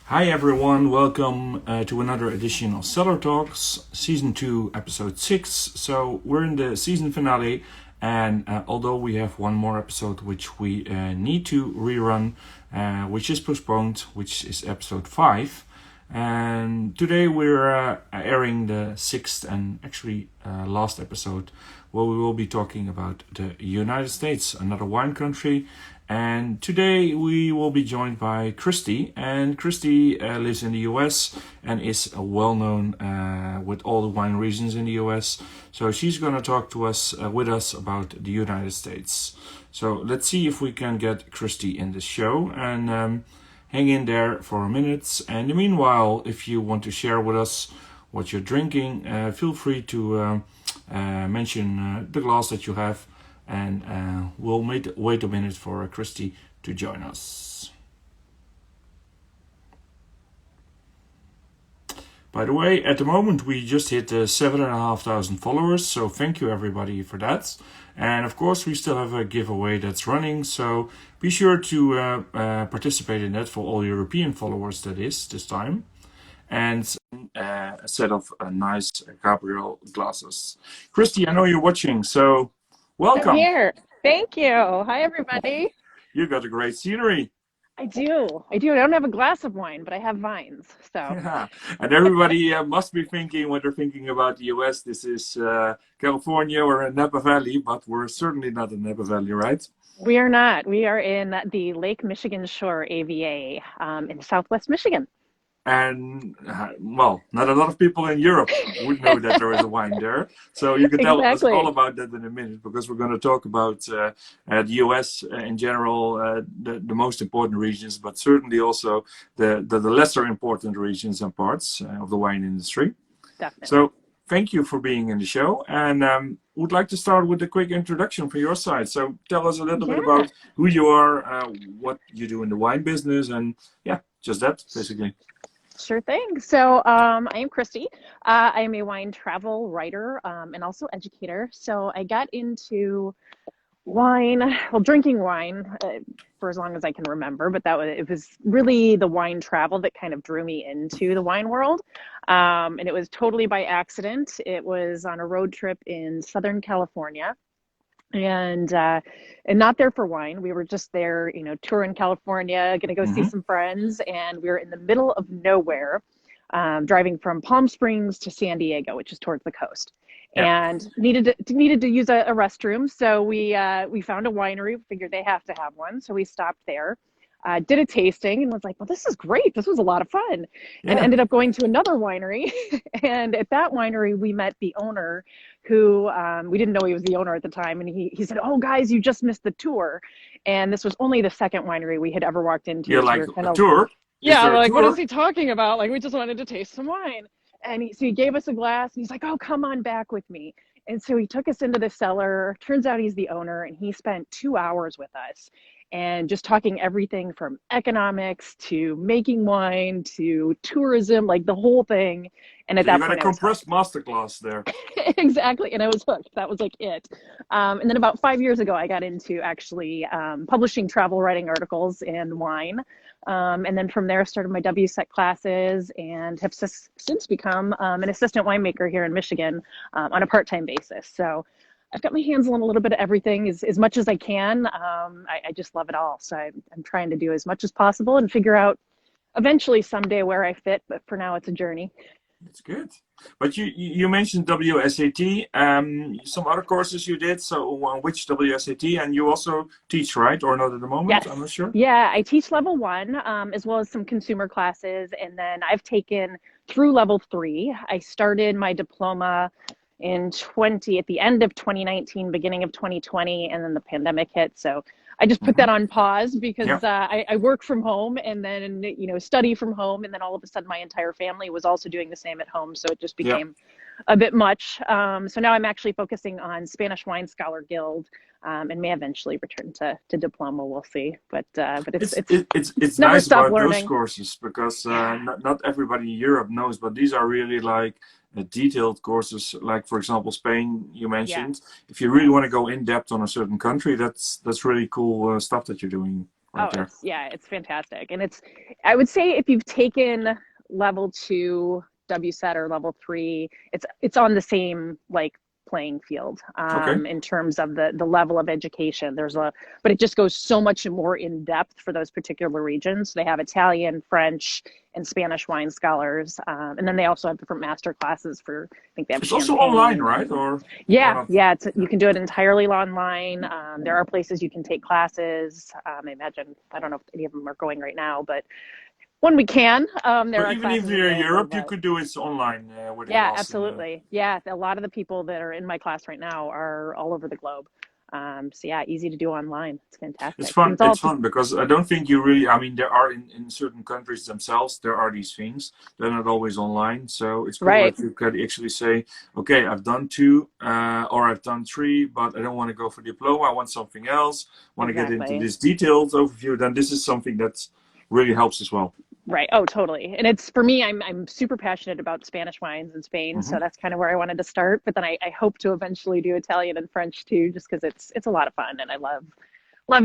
Hi everyone, welcome to another edition of Cellar Talks, Season 2, Episode 6. So we're in the season finale, and although we have one more episode which we need to rerun, which is postponed, which is Episode 5. And today we're airing the sixth and actually last episode, where we will be talking about the United States, another wine country. And today we will be joined by Kristy, and Kristy lives in the US and is well known with all the wine regions in the US. So she's going to talk to us with us about the United States. So let's see if we can get Kristy in the show, and hang in there for a minute. And meanwhile, if you want to share with us what you're drinking, feel free to mention the glass that you have. And we'll wait a minute for Kristy to join us. By the way, at the moment we just hit 7,500 followers, so thank you everybody for that. And of course we still have a giveaway that's running, so be sure to participate in that for all European followers, that is, this time. And a set of nice Gabriel glasses. Kristy, I know you're watching, so welcome. I'm here. Thank you. Hi, everybody. You got a great scenery. I do. I don't have a glass of wine, but I have vines. So. Yeah. And everybody must be thinking, when they're thinking about the US, this is California or Napa Valley, but we're certainly not in Napa Valley, right? We are not. We are in the Lake Michigan Shore AVA in Southwest Michigan. And, well, not a lot of people in Europe would know that there is a wine there. So you can tell us all about that in a minute, because we're going to talk about the US in general, the most important regions, but certainly also the lesser important regions and parts of the wine industry. Definitely. So thank you for being in the show. And would like to start with a quick introduction from your side. So tell us a little bit about who you are, what you do in the wine business, and yeah, just that, basically. Sure thing. So I am Kristy. I am a wine travel writer and also educator. So I got into drinking wine for as long as I can remember, but it was really the wine travel that kind of drew me into the wine world. And it was totally by accident. It was on a road trip in Southern California. And not there for wine. We were just there, touring California, going to go see some friends. And we were in the middle of nowhere, driving from Palm Springs to San Diego, which is towards the coast, and needed to use a restroom. So we found a winery, figured they have to have one. So we stopped there, did a tasting, and was like, well, this is great. This was a lot of fun. And ended up going to another winery. And at that winery, we met the owner, who we didn't know he was the owner at the time. And he said, oh, guys, you just missed the tour. And this was only the second winery we had ever walked into. You're so like, we were a tour? Yeah, we're like, what is he talking about? Like, we just wanted to taste some wine. And so he gave us a glass, and he's like, oh, come on back with me. And so he took us into the cellar. Turns out he's the owner, and he spent 2 hours with us and just talking everything from economics to making wine to tourism, like the whole thing. And at that point, you got a compressed masterclass there. Exactly. And I was hooked. That was like it. And then about 5 years ago, I got into actually publishing travel writing articles in wine. And then from there, started my WSET classes and have since become an assistant winemaker here in Michigan on a part-time basis. So I've got my hands on a little bit of everything as much as I can. I just love it all. So I'm trying to do as much as possible and figure out eventually someday where I fit. But for now, it's a journey. That's good. But you mentioned WSAT, some other courses you did. So on which WSAT? And you also teach, right? Or not at the moment? Yes. I'm not sure. Yeah, I teach level 1 as well as some consumer classes. And then I've taken through level 3. I started my diploma at the end of 2019, beginning of 2020, and then the pandemic hit. So I just put that on pause because I work from home and then, study from home. And then all of a sudden my entire family was also doing the same at home. So it just became a bit much. So now I'm actually focusing on Spanish Wine Scholar Guild and may eventually return to diploma. We'll see. But it's never nice stop about learning. Those courses because not everybody in Europe knows, but these are really like detailed courses, like for example Spain you mentioned. If you really want to go in depth on a certain country, that's really cool stuff that you're doing. right Oh, there. it's fantastic. And I would say if you've taken level 2 WSET or level 3, it's on the same like playing field Okay. in terms of the level of education. But it just goes so much more in depth for those particular regions. They have Italian, French, and Spanish wine scholars, and then they also have different master classes for. I think they have It's also online, champagne. right? Or Yeah, not? yeah. You can do it entirely online. There are places you can take classes. I imagine, I don't know if any of them are going right now, but when we can, So there are even if classes you're in available. Europe, you But could do it online within yeah, us. absolutely. Yeah, a lot of the people that are in my class right now are all over the globe. So yeah, easy to do online. It's It's fantastic. And fun. it's It's all fun because I don't think you really. I mean, there are in certain countries themselves there are these things. They're not always online, so it's cool right. that you could actually say, "Okay, I've done 2, or I've done 3, but I don't want to go for diploma. I want something else. Want to get into Exactly. this detailed overview." Then this is something that really helps as well. Right. Oh, totally. And it's for me, I'm super passionate about Spanish wines in Spain, Hmm. so that's kind of where I wanted to start. But then I hope to eventually do Italian and French too, just because it's a lot of fun and I love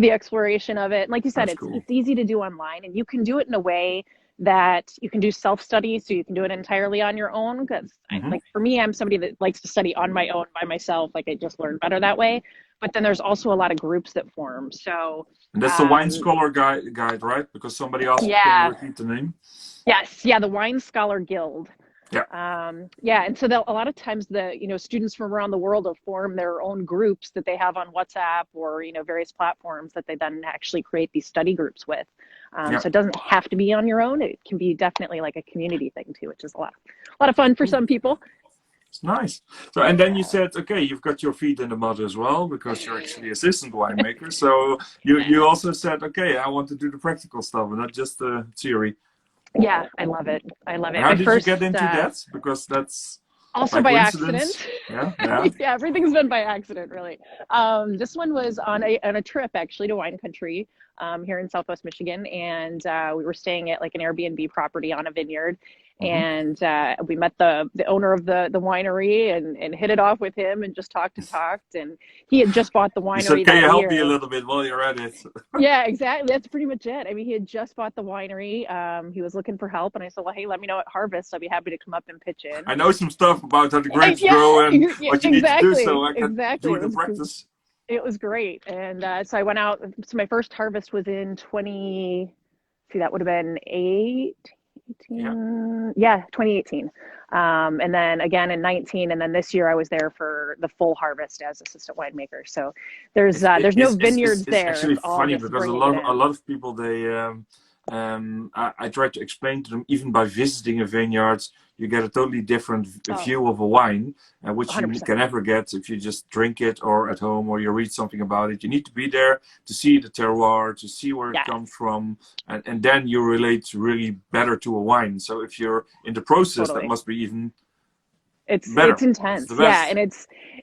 the exploration of it. And like you said, That's it's cool. it's easy to do online, and you can do it in a way that you can do self-study, so you can do it entirely on your own. Because Hmm. like for me, I'm somebody that likes to study on my own by myself. Like I just learn better that way. But then there's also a lot of groups that form. So And that's the wine um, scholar guide, right? Because somebody asked me, can you yeah, repeat the name? yes, yeah, the Wine Scholar Guild. Yeah. Yeah, and so a lot of times the students from around the world will form their own groups that they have on WhatsApp or various platforms that they then actually create these study groups with. Yeah. So it doesn't have to be on your own. It can be definitely like a community thing too, which is a lot of fun for some people. It's nice. So, and then you said, okay, you've got your feet in the mud as well because you're actually assistant winemaker. So you also said, okay, I want to do the practical stuff and not just the theory. Yeah, I love it. I love And it. how My did you first, get into that? Because that's also by by accident. coincidence. Yeah, yeah. Yeah, everything's been by accident, really. This one was on a trip actually to wine country here in Southwest Michigan, and we were staying at like an Airbnb property on a vineyard, Hmm. and we met the owner of the winery and hit it off with him and just talked, and he had just bought the You said, winery can you that help me a year. little bit while you're at it? Yeah, exactly. That's pretty much it. I mean, he had just bought the winery. He was looking for help, and I said, "Well, hey, let me know at harvest. I'll be happy to come up and pitch in." I know some stuff about how the grapes Yeah, grow and yeah, what you need to do, so exactly, I can exactly. do it in practice. It was great, and so I went out. So my first harvest was in 20. See, that would have been 18. Yeah. Yeah, 2018. And then again in 19, and then this year I was there for the full harvest as assistant winemaker. So there's no vineyards It's there. actually It's all funny just because bringing it a in. lot of people I try to explain to them even by visiting a vineyard you get a totally different Oh, view of a wine which you 100%. can never get if you just drink it or at home or you read something about it. You need to be there to see the terroir, to see where it Yes, comes from, and then you relate really better to a wine. So if you're in the process, that totally. must be even It's better. It's the intense, yeah, best. and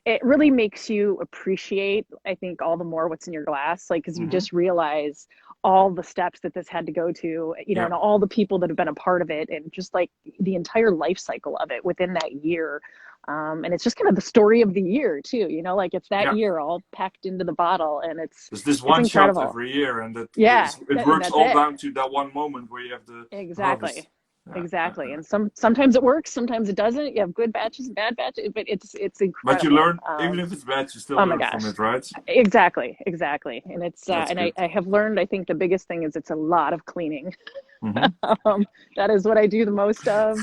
it really makes you appreciate, I think, all the more what's in your glass, like because you Hmm. just realize all the steps that this had to go to, Yeah. and all the people that have been a part of it, and just like the entire life cycle of it within that year. And it's just kind of the story of the year too, like it's that Yeah. year all packed into the bottle, and it's There's this it's one shot incredible. every year, and Yeah, it and works that's all it. down to that one moment where you have the Exactly. harvest. Yeah, yeah, Exactly. yeah. And sometimes it works, sometimes it doesn't. You have good batches and bad batches, but it's But you incredible. learn, even if it's bad, you still Oh my learn from gosh. it, right? Exactly. And it's That's and good. I have learned, I think the biggest thing is it's a lot of cleaning. Hmm. That is what I do the most of.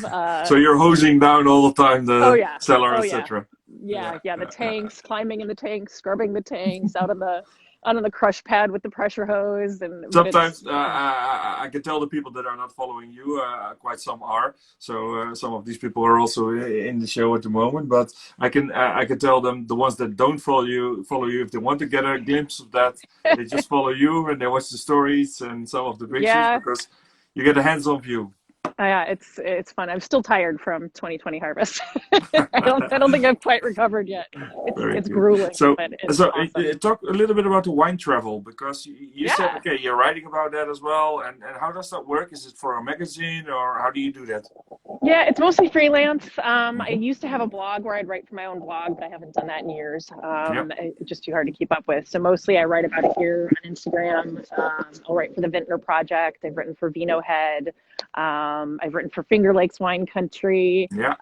So you're hosing down all the time Oh the yeah. cellar, Oh yeah. etc. Yeah, Yeah, the yeah, yeah. tanks, climbing in the tanks, scrubbing the tanks out on the crush pad with the pressure hose, but it's Sometimes I can tell the people that are not following you, quite some are. So some of these people are also in the show at the moment. But I can tell them the ones that don't follow you if they want to get a glimpse of that, they just follow you and they watch the stories and some of the pictures yeah. because you get a hands-on view. Yeah, it's fun. I'm still tired from 2020 harvest. I don't think I've quite recovered yet. It's Very it's good. grueling, So, but it's awesome. talk a little bit about the wine travel because you said, Yeah. okay, you're writing about that as well. And how does that work? Is it for a magazine or how do you do that? Yeah, it's mostly freelance. I Hmm. used to have a blog where I'd write for my own blog, but I haven't done that in years. Yeah. It's just too hard to keep up with. So mostly I write about it here on Instagram. I'll write for the Vintner Project. I've written for Vino Head. I've written for Finger Lakes Wine Country. Yeah.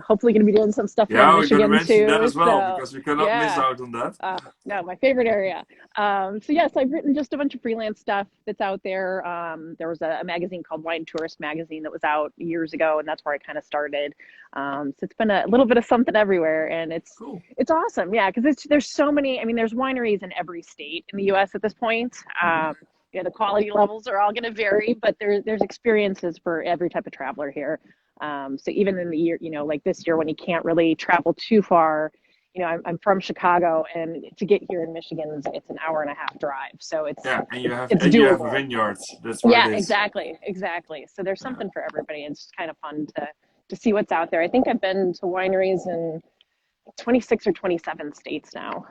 Hopefully going to be doing some stuff here in Yeah, we're going to Michigan mention that too. as well So because we cannot miss yeah, out on that. no, my favorite area. So yes, I've written just a bunch of freelance stuff that's out there. There was a magazine called Wine Tourist Magazine that was out years ago, and that's where I kind of started. So it's been a little bit of something everywhere, and Cool. it's awesome. Yeah, because there's so many. I mean, there's wineries in every state in the U.S. at this point. Hmm. Yeah, the quality levels are all going to vary, but there's experiences for every type of traveler here. So even in the year, like this year when you can't really travel too far, I'm from Chicago, and to get here in Michigan, it's an hour and a half drive. So Yeah, and it's you have a doable. vineyard. That's what it Yeah, is. exactly. So there's Yeah. something for everybody. It's just kind of fun to see what's out there. I think I've been to wineries in 26 or 27 states now.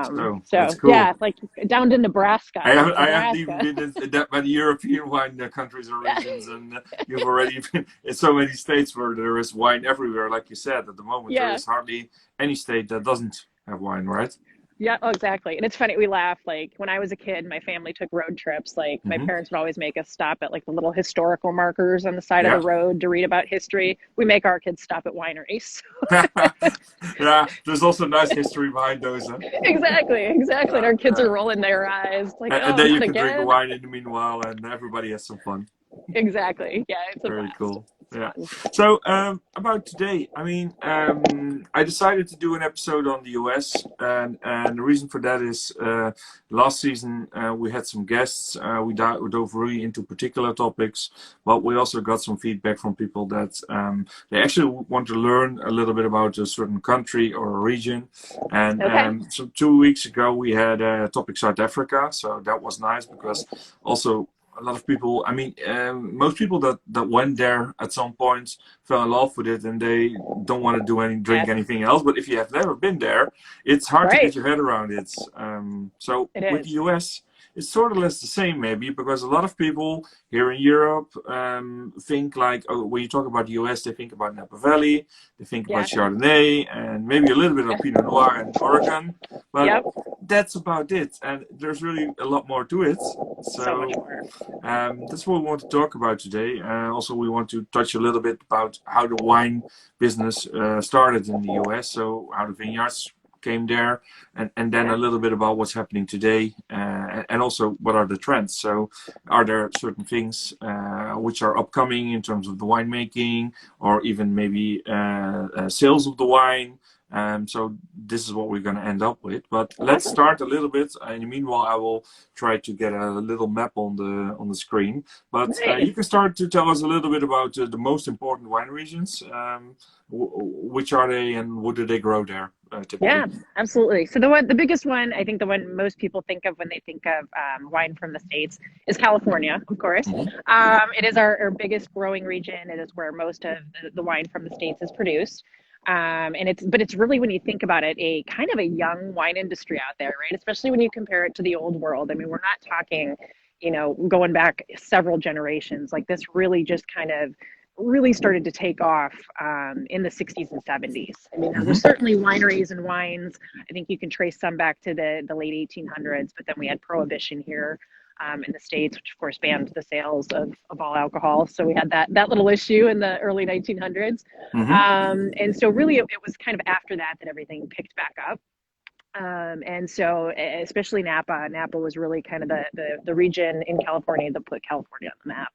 So So that's yeah, cool. like down to Nebraska. I'm in I haven't even Nebraska. been in that many European wine countries or regions, and you've already been in so many states where there is wine everywhere. Like you said, at the moment there Yeah. is hardly any state that doesn't have wine, right? Yeah, oh, exactly. And it's funny, we laugh. Like when I was a kid, my family took road trips. Like my Hmm. parents would always make us stop at like the little historical markers on the side of Yeah. the road to read about history. We make our kids stop at wineries. Yeah, there's also nice history behind those, huh? Exactly. And Yeah, our kids are yeah. rolling their eyes like, And oh, then you not can drink a again. wine in the meanwhile, and everybody has some fun. Exactly. Yeah, it's a Very blast. cool. It's Yeah. fun. So about today, I mean, I decided to do an episode on the US, and the reason for that is last season we had some guests. We dove really into particular topics, but we also got some feedback from people that they actually want to learn a little bit about a certain country or a region. And Okay. so 2 weeks ago we had a topic South Africa, so that was nice because also a lot of people, I mean, most people that went there at some point fell in love with it, and they don't want to drink Yes. anything else. But if you have never been there, it's hard to Right. get your head around it. So It with the is. US, it's sort of less the same maybe, because a lot of people here in Europe think like, oh, when you talk about the US, they think about Napa Valley, they think about Yeah. Chardonnay, and maybe a little bit of Pinot Noir and Oregon, but Yep. that's about it. And there's really a lot more to it. So much So more. that's what we want to talk about today. Also, we want to touch a little bit about how the wine business started in the US, so how the vineyards came there, and then Yeah. a little bit about what's happening today, and also what are the trends. So, are there certain things which are upcoming in terms of the winemaking, or even maybe sales of the wine? So this is what we're going to end up with. But let's Awesome. start a little bit. In the meanwhile, I will try to get a little map on the screen. But you Nice. can start to tell us a little bit about the most important wine regions. Which are they, and what do they grow there typically? Yeah, absolutely. So the biggest one, I think the one most people think of when they think of wine from the States is California, of course. Hmm. It is our biggest growing region. It is where most of the wine from the States is produced. But it's really, when you think about it, a kind of a young wine industry out there, right? Especially when you compare it to the old world. I mean, we're not talking, going back several generations. Like this really just kind of really started to take off in the 60s and 70s. I mean, there were Hmm. certainly wineries and wines. I think you can trace some back to the late 1800s, but then we had prohibition here in the States, which of course banned the sales of all alcohol. So we had that little issue in the early 1900s. Hmm. And so really it was kind of after that everything picked back up. And so especially Napa was really kind of the region in California that put California on the map.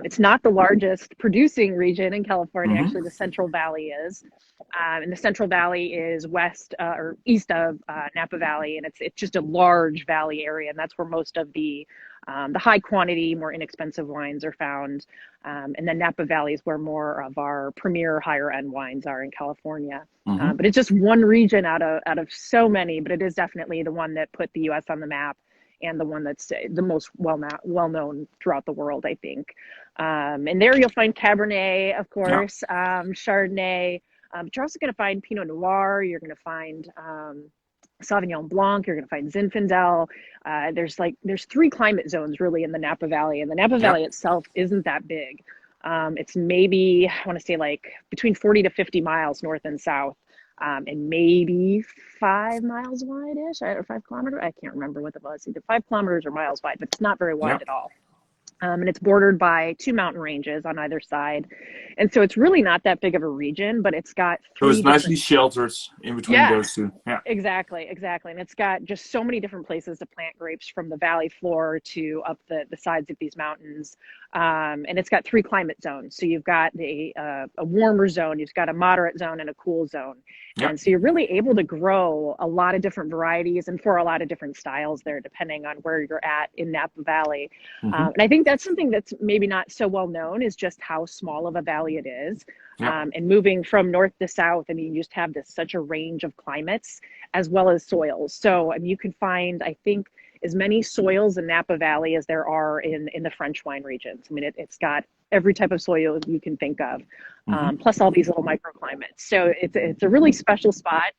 It's not the largest producing region in California. Hmm. Actually, the Central Valley is, and the Central Valley is west or east of Napa Valley, and it's just a large valley area, and that's where most of the high quantity, more inexpensive wines are found. And then Napa Valley is where more of our premier higher end wines are in California. Hmm. But it's just one region out of so many, but it is definitely the one that put the U.S. on the map, and the one that's the most well known throughout the world, I think. And there you'll find Cabernet, of Yeah. course, Chardonnay. But you're also going to find Pinot Noir. You're going to find Sauvignon Blanc. You're going to find Zinfandel. There's three climate zones really in the Napa Valley, and the Napa Yeah. Valley itself isn't that big. It's maybe, I want to say like between 40 to 50 miles north and south, and maybe 5 miles wide-ish, or 5 kilometers. I can't remember what it was, either 5 kilometers or miles wide, but it's not very Yeah. wide at all. And it's bordered by two mountain ranges on either side. And so it's really not that big of a region, but it's got So it's three nicely different, sheltered in between yeah, those two. Yeah. exactly, exactly. And it's got just so many different places to plant grapes from the valley floor to up the sides of these mountains. And it's got three climate zones. So you've got a warmer zone, you've got a moderate zone, and a cool zone. Yeah. And so you're really able to grow a lot of different varieties and for a lot of different styles there, depending on where you're at in Napa Valley. Mm-hmm. And I think that's something that's maybe not so well known, is just how small of a valley it is. Yeah. And moving from north to south, I mean, you just have such a range of climates as well as soils. So, I mean, you can find, I think, as many soils in Napa Valley as there are in the French wine regions. I mean, it's got every type of soil you can think of, Mm-hmm. plus all these little microclimates. So it's a really special spot.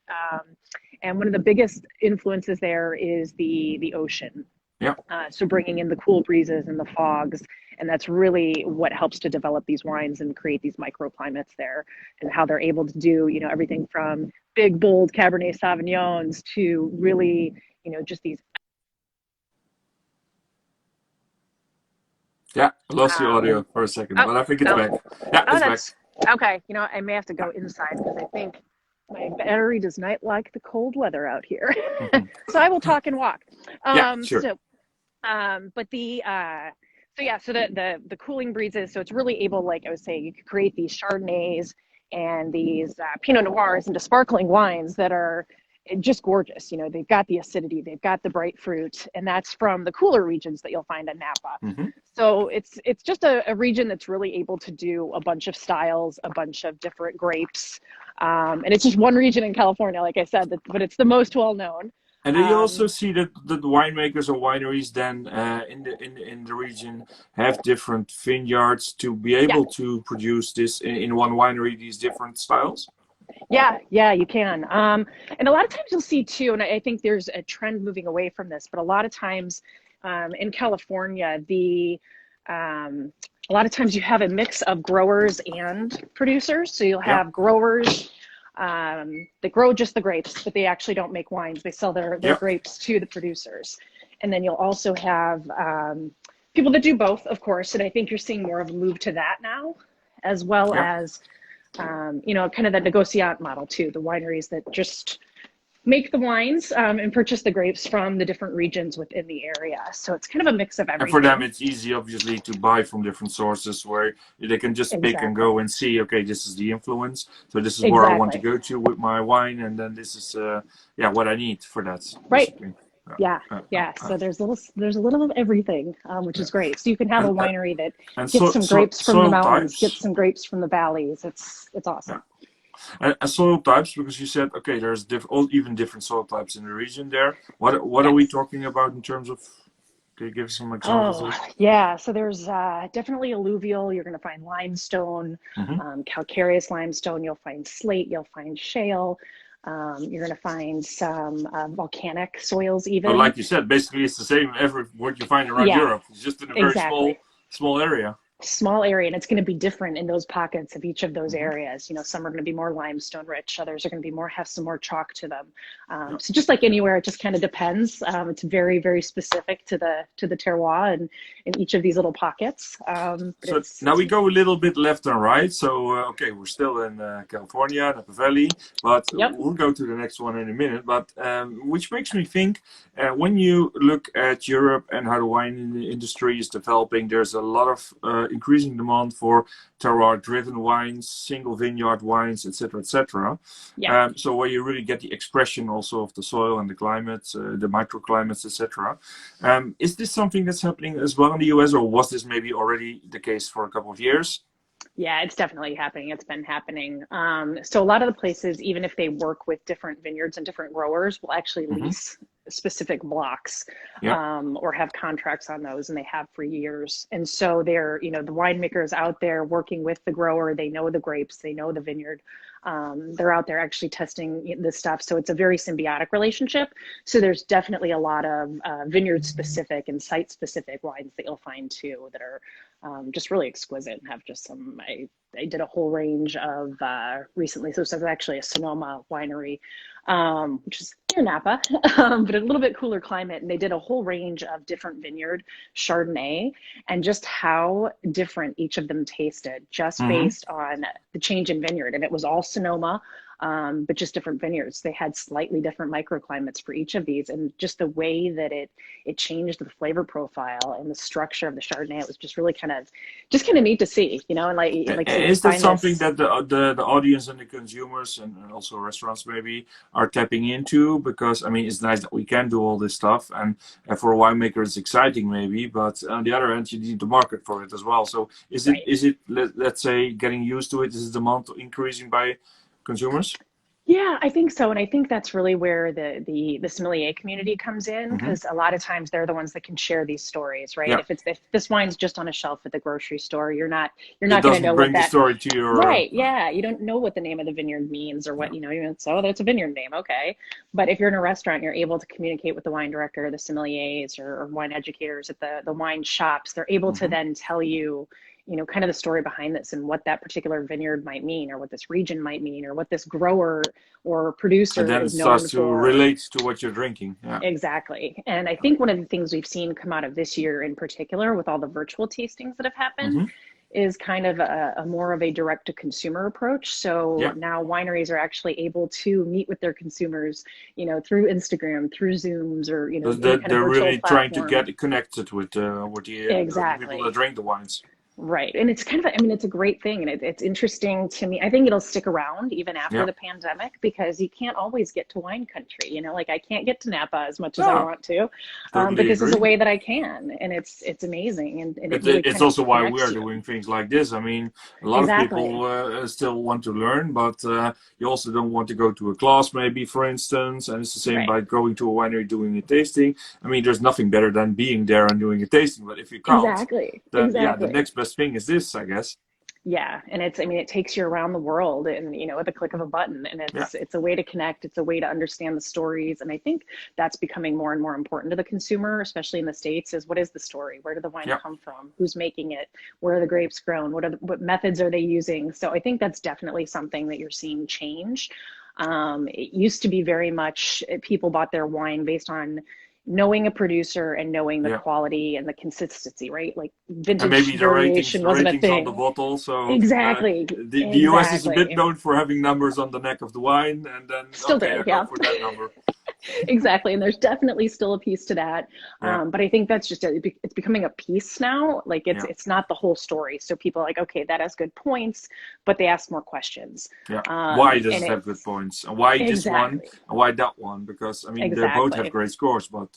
And one of the biggest influences there is the ocean. Yeah. So bringing in the cool breezes and the fogs, and that's really what helps to develop these wines and create these microclimates there, and how they're able to do, everything from big, bold Cabernet Sauvignons to really, just these. Yeah, I lost the Um, audio for a second, oh, but I think it's oh, back. Yeah, oh, it's back. that's okay. I may have to go inside because I think my battery does not like the cold weather out here. Mm-hmm. So I will talk and walk. Yeah, sure. But so the cooling breezes, so it's really able, like I was saying, you could create these Chardonnays and these Pinot Noirs into sparkling wines that are just gorgeous. They've got the acidity, they've got the bright fruit, and that's from the cooler regions that you'll find in Napa. Mm-hmm. So it's just a region that's really able to do a bunch of styles, a bunch of different grapes. And it's just one region in California, like I said, but it's the most well known. And do you also see that the winemakers or wineries then in the region have different vineyards to be able to produce this in one winery, these different styles? Yeah, you can. And a lot of times you'll see too, and I think there's a trend moving away from this, but a lot of times in California, a lot of times you have a mix of growers and producers. So you'll have growers that grow just the grapes, but they actually don't make wines. They sell their grapes to the producers. And then you'll also have people that do both, of course. And I think you're seeing more of a move to that now, as well as, kind of that negociant model too, the wineries that just make the wines and purchase the grapes from the different regions within the area. So it's kind of a mix of everything. And for them, it's easy, obviously, to buy from different sources where they can just pick and go and see, okay, this is the influence. So this is where I want to go to with my wine. And then this is, what I need for that. Right. Basically. So there's a little of everything, which is great. So you can have a winery that gets some grapes from the mountains, gets some grapes from the valleys. It's awesome. And soil types, because you said, okay, there's even different soil types in the region there. What are we talking about in terms of, can you give some examples? So there's definitely alluvial. You're going to find limestone, calcareous limestone. You'll find slate. You'll find shale. You're going to find some volcanic soils even. But like you said, basically it's the same what you find around Europe. It's just in a very small area. Small area, and it's going to be different in those pockets of each of those areas. Some are going to be more limestone rich, others are going to be have some more chalk to them. So just like anywhere, it just kind of depends. It's very, very specific to the terroir and in each of these little pockets. So now we go a little bit left and right. So okay, we're still in California, Napa Valley, but we'll go to the next one in a minute. But which makes me think, when you look at Europe and how the wine industry is developing, there's a lot of increasing demand for terroir-driven wines, single vineyard wines, etc., etc. So where you really get the expression also of the soil and the climates, the microclimates, etc. Is this something that's happening as well in the US, or was this maybe already the case for a couple of years? Yeah, it's definitely happening. It's been happening. So a lot of the places, even if they work with different vineyards and different growers, will actually lease specific blocks or have contracts on those, and they have for years. And so they're, the winemakers out there working with the grower, they know the grapes, they know the vineyard. They're out there actually testing this stuff. So it's a very symbiotic relationship. So there's definitely a lot of vineyard specific and site specific wines that you'll find too that are just really exquisite, and have just some, I did a whole range of recently. So it's actually a Sonoma winery, which is near Napa, but a little bit cooler climate. And they did a whole range of different vineyard Chardonnay, and just how different each of them tasted just based on the change in vineyard. And it was all Sonoma, but just different vineyards. They had slightly different microclimates for each of these, and just the way that it changed the flavor profile and the structure of the Chardonnay. It was just really kind of neat to see, you know. And like is that something that the audience and the consumers and also restaurants maybe are tapping into? Because I mean, it's nice that we can do all this stuff, and for a winemaker it's exciting maybe, but on the other hand you need to market for it as well. So is it let's say getting used to it? Is the demand increasing by consumers? Yeah, I think so. And I think that's really where the sommelier community comes in, because a lot of times they're the ones that can share these stories, right? Yeah. If this wine's just on a shelf at the grocery store, you're not going to know bring what the story to your right. Yeah, you don't know what the name of the vineyard means, or what, you know, so that's a vineyard name, okay. But if you're in a restaurant, you're able to communicate with the wine director, the sommeliers, or wine educators at the wine shops. They're able to then tell you, you know, kind of the story behind this, and what that particular vineyard might mean, or what this region might mean, or what this grower or producer and then is it known starts to for. relate to what you're drinking. Yeah. Exactly. And I think one of the things we've seen come out of this year in particular, with all the virtual tastings that have happened, is kind of a more of a direct to consumer approach. So now wineries are actually able to meet with their consumers, you know, through Instagram, through Zooms, or, you know, they're really trying to platform. get connected with the people that drink the wines. Right. And it's kind of, I mean, it's a great thing. And it's interesting to me. I think it'll stick around even after the pandemic, because you can't always get to wine country. You know, like I can't get to Napa as much as I want to, but this is a way that I can. And it's amazing. And it's also why we're doing things like this. I mean, a lot of people still want to learn, but you also don't want to go to a class maybe, for instance. And it's the same by going to a winery, doing a tasting. I mean, there's nothing better than being there and doing a tasting. But if you can't, then the next best thing is this, I guess. Yeah, and it's, I mean, it takes you around the world, and, you know, at the click of a button, and it's a way to connect. It's a way to understand the stories, and I think that's becoming more and more important to the consumer, especially in the States. Is what is the story? Where did the wine come from? Who's making it? Where are the grapes grown? What methods are they using? So I think that's definitely something that you're seeing change. It used to be very much people bought their wine based on knowing a producer and knowing the quality and the consistency, right? Like vintage maybe variation wasn't a thing. On the bottle. So exactly. The US is a bit known for having numbers on the neck of the wine, and then still do, for that number. Exactly, and there's definitely still a piece to that, but I think that's just it's becoming a piece now. Like it's not the whole story. So people are like, okay, that has good points, but they ask more questions. Why does it have good points, and why this one, and why that one? Because I mean, they both have great scores, but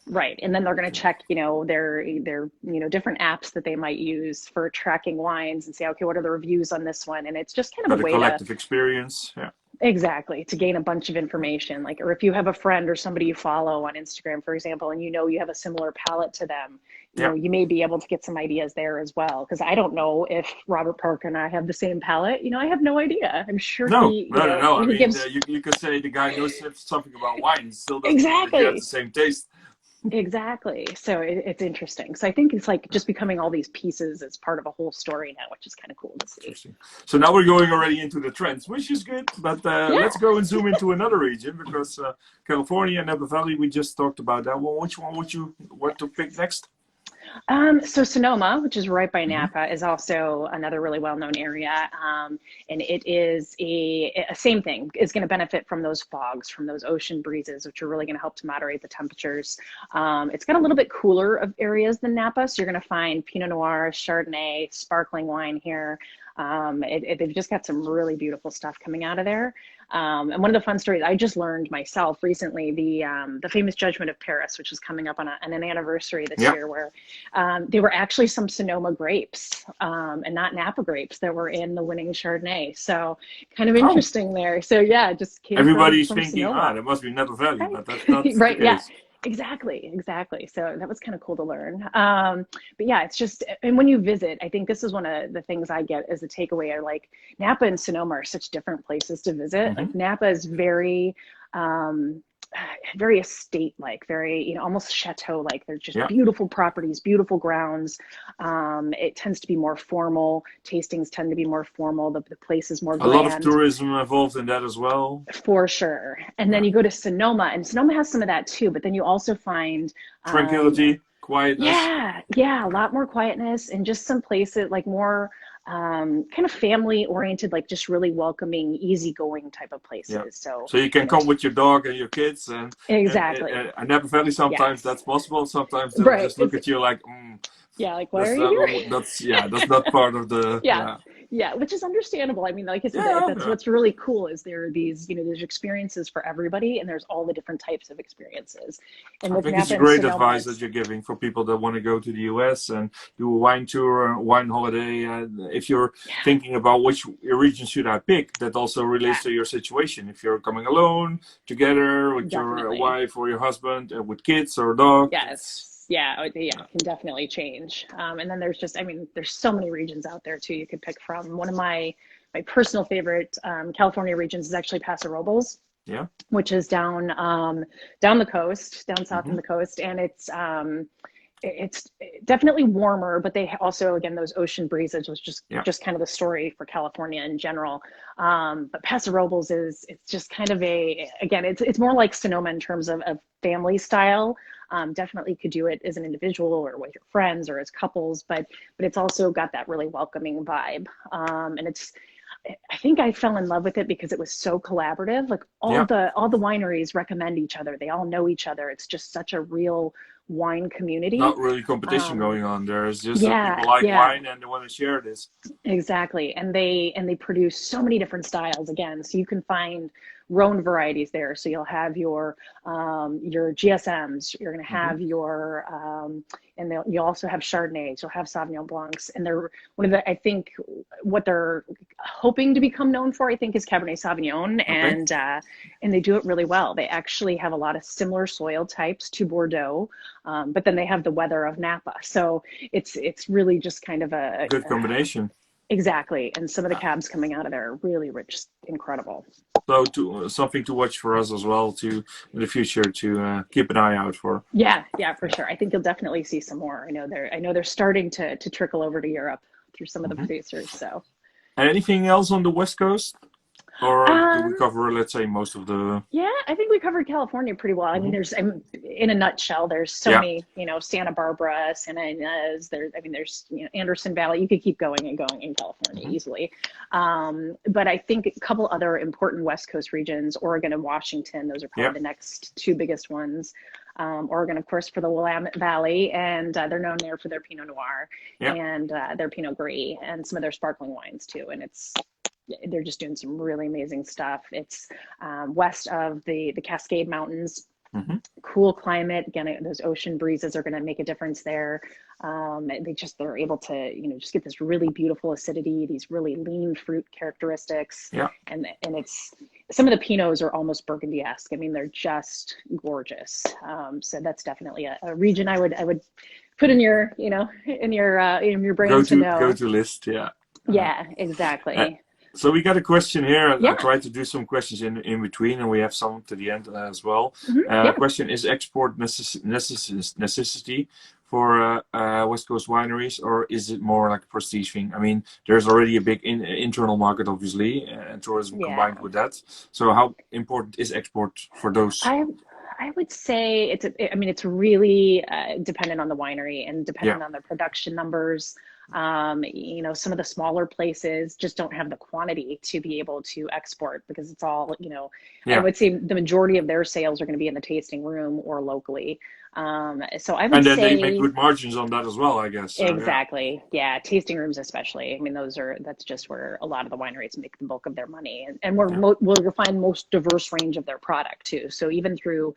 right. And then they're going to check, you know, their you know, different apps that they might use for tracking wines, and say, okay, what are the reviews on this one? And it's just kind of a way collective experience. Exactly, to gain a bunch of information. Like, or if you have a friend or somebody you follow on Instagram, for example, and you know you have a similar palate to them, you know, you may be able to get some ideas there as well. Because I don't know if Robert Parker and I have the same palate. You know, I have no idea. I'm sure no. I mean, gives... you could say the guy knows something about wine, still doesn't have the same taste. Exactly. So it's interesting. So I think it's like just becoming all these pieces as part of a whole story now, which is kind of cool to see. So now we're going already into the trends, which is good. But let's go and zoom into another region, because California and Napa Valley, we just talked about that. Well, which one would you want to pick next? So Sonoma, which is right by Napa, is also another really well-known area. And it is a same thing, is going to benefit from those fogs, from those ocean breezes, which are really going to help to moderate the temperatures. It's got a little bit cooler of areas than Napa. So you're going to find Pinot Noir, Chardonnay, sparkling wine here. They've just got some really beautiful stuff coming out of there. And one of the fun stories I just learned myself recently, the famous Judgment of Paris, which is coming up on an anniversary this year, where there were actually some Sonoma grapes and not Napa grapes that were in the winning Chardonnay. So kind of interesting there. So yeah, it just came everybody's from thinking, Sonoma. There must be Napa Valley, but that's not right. the case. Exactly. So that was kind of cool to learn. But yeah, it's just, and when you visit, I think this is one of the things I get as a takeaway, are like Napa and Sonoma are such different places to visit. Like Napa is very, very estate-like, very, almost chateau-like. They're just Yeah. beautiful properties, beautiful grounds. It tends to be more formal. Tastings tend to be more formal. The place is more A lot of grand. tourism involved in that as well. For sure. And then Yeah. you go to Sonoma, and Sonoma has some of that too, but then you also find Tranquility, quietness. yeah, a lot more quietness and just some places like more kind of family oriented, like just really welcoming, easygoing type of Yeah. places. So, So you can come with your dog and your kids, exactly. and Napa Valley, sometimes Yes. that's possible. Sometimes they'll Right. just look at you like, Yeah, like, why are you here? that's not part of the, Yeah. yeah. Yeah, which is understandable. I mean, like I said, Yeah, that's yeah. what's really cool is there are these, there's experiences for everybody, and there's all the different types of experiences. And I with think it's Napa a and great Sonoma, advice that you're giving for people that want to go to the US and do a wine tour, a wine holiday. If you're thinking about which region should I pick, that also relates to your situation. If you're coming alone, together with your definitely. wife or your husband, with kids or a dog. Yes. Yeah, it can definitely change. And then there's just, there's so many regions out there too you could pick from. One of my personal favorite California regions is actually Paso Robles. Yeah. Which is down the coast, down south on the coast, and it's definitely warmer, but they also, again, those ocean breezes was just kind of the story for California in general. But Paso Robles it's just kind of it's more like Sonoma in terms of family style. Definitely could do it as an individual or with your friends or as couples, but it's also got that really welcoming vibe. And I think I fell in love with it because it was so collaborative. Like all the wineries recommend each other. They all know each other. It's just such a real wine community. Not really competition going on there. It's just that people like wine and they want to share this. Exactly. And they produce so many different styles again. So you can find Rhone varieties there. So you'll have your GSMs, you're going to have your, and you'll also have Chardonnays, you'll have Sauvignon Blancs. And they're I think what they're hoping to become known for, I think, is Cabernet Sauvignon. And they do it really well. They actually have a lot of similar soil types to Bordeaux, but then they have the weather of Napa. So it's really just kind of a good combination. Exactly. And some of the cabs coming out of there are really rich, incredible. So something to watch for us as well in the future to keep an eye out for. Yeah, for sure. I think you'll definitely see some more. I know they're starting to trickle over to Europe through some of the producers. So. And anything else on the West Coast? Or do we cover, let's say, most of the... Yeah, I think we covered California pretty well. I mean, in a nutshell, there's so many, Santa Barbara, Santa Ynez, there's Anderson Valley. You could keep going and going in California easily. But I think a couple other important West Coast regions, Oregon and Washington, those are probably the next two biggest ones. Oregon, of course, for the Willamette Valley, and they're known there for their Pinot Noir and their Pinot Gris and some of their sparkling wines too. And they're just doing some really amazing stuff. It's west of the Cascade Mountains. Cool climate. Again, those ocean breezes are going to make a difference there. They're able to, just get this really beautiful acidity, these really lean fruit characteristics. Yeah. And it's, some of the Pinots are almost Burgundy-esque. I mean, they're just gorgeous. So that's definitely a region I would put in your, in your brain to know. Go to list. Yeah. Yeah, exactly. So we got a question here. I tried to do some questions in between, and we have some to the end as well. Question: is export necessity for West Coast wineries, or is it more like a prestige thing? I mean, there's already a big internal market, obviously, and tourism combined with that. So how important is export for those? I would say it's really dependent on the winery and dependent on their production numbers. Some of the smaller places just don't have the quantity to be able to export because it's all, I would say the majority of their sales are going to be in the tasting room or locally. So I would say they make good margins on that as well, I guess. So, exactly. Yeah. Tasting rooms, especially. I mean, that's just where a lot of the wineries make the bulk of their money and we'll find most diverse range of their product too. So even through,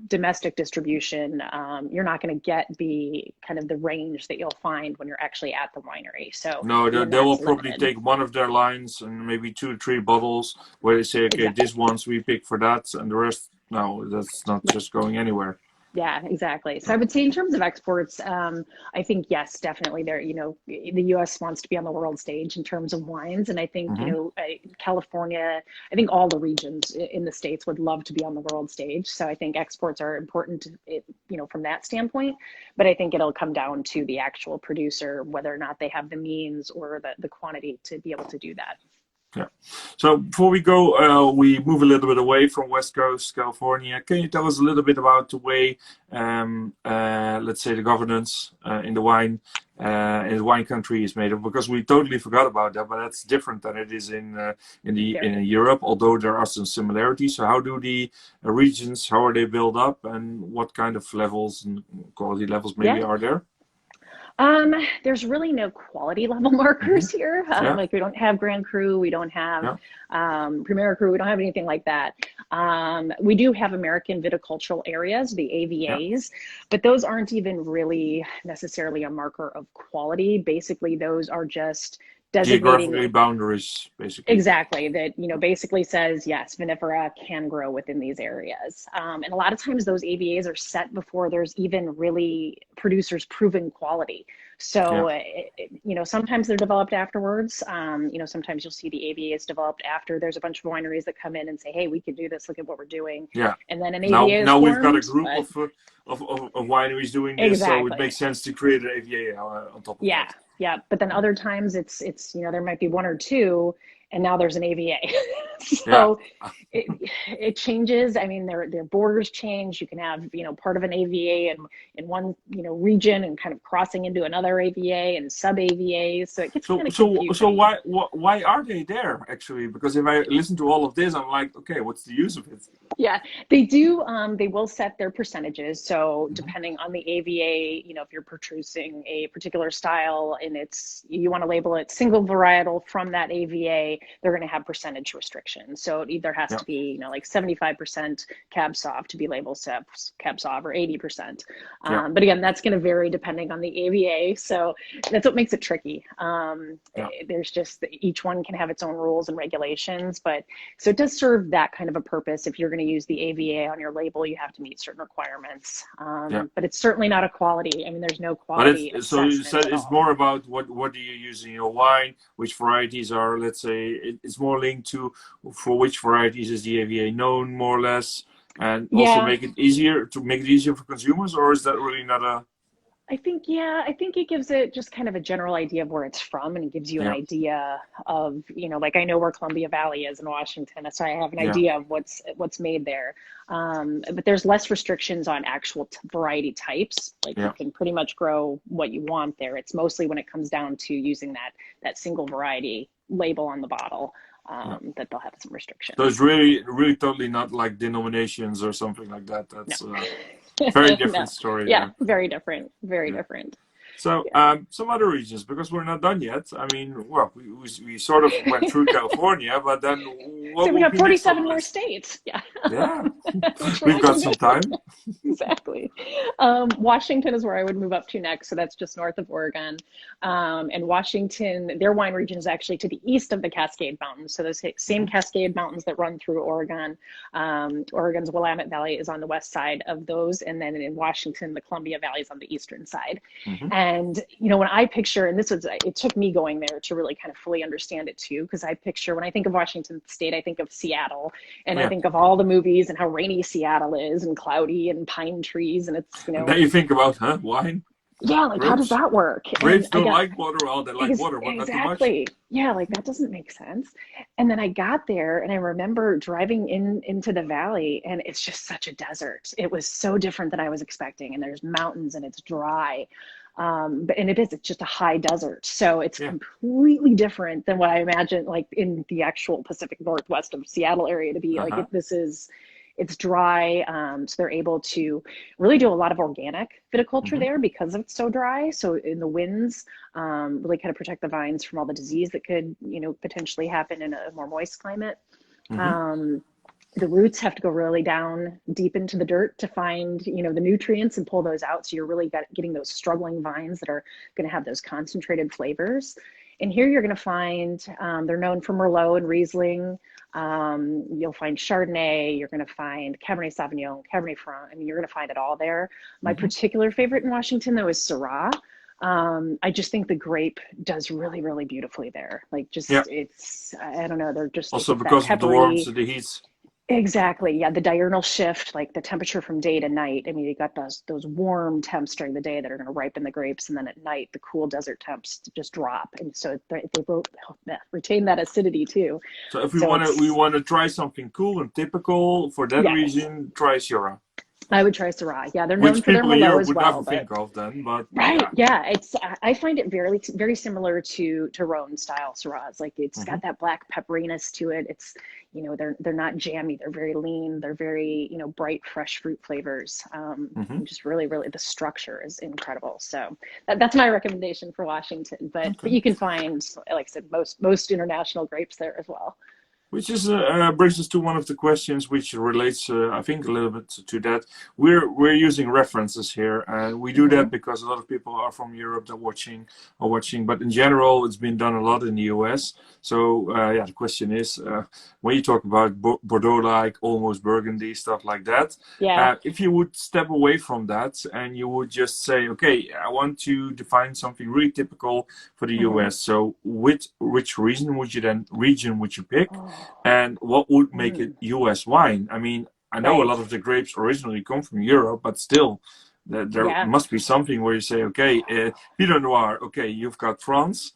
domestic distribution, you're not going to get the kind of the range that you'll find when you're actually at the winery. So no, they will probably take one of their lines and maybe 2 or 3 bottles where they say, okay, this one's we pick for that, and the rest, no, that's not just going anywhere. Yeah, exactly. So I would say in terms of exports, I think yes, definitely there, the US wants to be on the world stage in terms of wines. And I think, Hmm. California, I think all the regions in the States would love to be on the world stage. So I think exports are important, from that standpoint. But I think it'll come down to the actual producer, whether or not they have the means or the quantity to be able to do that. Yeah. So before we go, we move a little bit away from West Coast California. Can you tell us a little bit about the way, let's say, the governance in the wine country is made of? Because we totally forgot about that, but that's different than it is in Europe. Although there are some similarities. So how do the regions? How are they built up, and what kind of levels and quality levels maybe Yeah. are there? There's really no quality level markers Hmm. here. Yeah. Like we don't have Grand Cru, we don't have Yeah. Premier Cru, we don't have anything like that. We do have American viticultural areas, the Yeah. AVAs, but those aren't even really necessarily a marker of quality. Basically, those are just Geographically designating boundaries, basically. exactly that, basically says, yes, vinifera can grow within these areas. And a lot of times those AVAs are set before there's even really producers proven quality. Yeah. So, sometimes they're developed afterwards. Sometimes you'll see the AVAs developed after there's a bunch of wineries that come in and say, hey, we can do this. Look at what we're doing. Yeah. And then an Now, AVA is now we've got a formed. group But of wineries doing this, so it exactly. makes sense to create an AVA on top of Yeah, that. yeah. But then other times there might be one or two, and now there's an AVA. Yeah. So it changes. I mean, their borders change. You can have, part of an AVA in one, region and kind of crossing into another AVA and sub AVAs. So it gets So, kind of so confusing. why are they there actually? Because if I listen to all of this, I'm like, okay, what's the use of it? Yeah, they do. They will set their percentages. So Hmm. depending on the AVA, if you're producing a particular style and you want to label it single varietal from that AVA, they're going to have percentage restrictions. So it either has Yeah. to be, like 75% Cab Sauv to be labeled Cab Sauv or 80%. Yeah. But again, that's going to vary depending on the AVA. So that's what makes it tricky. Yeah. There's just each one can have its own rules and regulations, but so it does serve that kind of a purpose. If you're going to use the AVA on your label, you have to meet certain requirements. Yeah. But it's certainly not a quality. I mean, there's no But quality so you assessment said at it's all. more about what do you use in your wine, which varieties are, let's say, it's more linked to for which varieties is the AVA known more or less, and also Yeah, make it easier for consumers, or is that really not a I think it gives it just kind of a general idea of where it's from, and it gives you an yeah, idea of, like I know where Columbia Valley is in Washington, so I have an yeah, idea of what's made there. But there's less restrictions on actual variety types. Like you yeah. can pretty much grow what you want there. It's mostly when it comes down to using that single variety label on the bottle, Yeah. that they'll have some So restrictions. it's really, really totally not like denominations or something like that. No. That's a very different No. story Yeah, there. very different. Very Yeah. different. So some other regions, because we're not done yet. I mean, well, we sort of went through California, but then So what we will got be next on 47 the more list? states. Yeah. Yeah, Which we're we've not got going to some do. time. Exactly. Washington is where I would move up to next. So that's just north of Oregon. And Washington, their wine region is actually to the east of the Cascade Mountains. So those same Hmm. Cascade Mountains that run through Oregon. Oregon's Willamette Valley is on the west side of those. And then in Washington, the Columbia Valley is on the eastern side. Hmm. And, when I picture, and it took me going there to really kind of fully understand it too, because I picture, when I think of Washington State, I think of Seattle, and I Yeah, think of all the movies and how rainy Seattle is and cloudy and pine trees. And it's, and then you think about wine, yeah, like how does grapes. that work? And Grapes I don't got like water. Well, they like water, but not too much. exactly, yeah, like that doesn't make sense. And then I got there and I remember driving into the valley, and it's just such a desert. It was so different than I was expecting. And there's mountains and it's dry. It's just a high desert. So it's Yeah. completely different than what I imagined, like in the actual Pacific Northwest of Seattle area to be like, Uh-huh. it's dry. So they're able to really do a lot of organic viticulture Hmm. there because it's so dry. So in the winds, really kind of protect the vines from all the disease that could, potentially happen in a more moist climate. Hmm. Um, the roots have to go really down deep into the dirt to find, the nutrients and pull those out. So you're really getting those struggling vines that are going to have those concentrated flavors. And here you're going to find, they're known for Merlot and Riesling. You'll find Chardonnay, you're going to find Cabernet Sauvignon, Cabernet Franc. I mean, you're going to find it all there. My particular favorite in Washington, though, is Syrah. I just think the grape does really, really beautifully there. Like, just, it's, I don't know, they're just Also it's because of the warmth, the heat. Exactly. Yeah. The diurnal shift, like the temperature from day to night. I mean, you got those warm temps during the day that are going to ripen the grapes. And then at night, the cool desert temps just drop. And so they retain that acidity too. So if we want to try something cool and typical for that reason, try Syrah. I would try Syrah. Yeah, they're known for their Merlot as well. Would never think of then, but right. Yeah, it's I find it very, very similar to Rhone style Syrahs. Like it's got that black pepperiness to it. It's, you know, they're not jammy. They're very lean. They're very, you know, bright, fresh fruit flavors. Just really, really, the structure is incredible. So that's my recommendation for Washington. But you can find, like I said, most international grapes there as well. Which is brings us to one of the questions which relates, I think, a little bit to that. We're using references here, and we do that because a lot of people are from Europe that are watching. But in general, it's been done a lot in the US. So the question is, when you talk about Bordeaux-like, almost Burgundy, stuff like that, if you would step away from that and you would just say, okay, I want to define something really typical for the US. So which region would you pick? And what would make it US wine? I mean, I know a lot of the grapes originally come from Europe, but still, there must be something where you say, okay, Pinot Noir, okay, you've got France,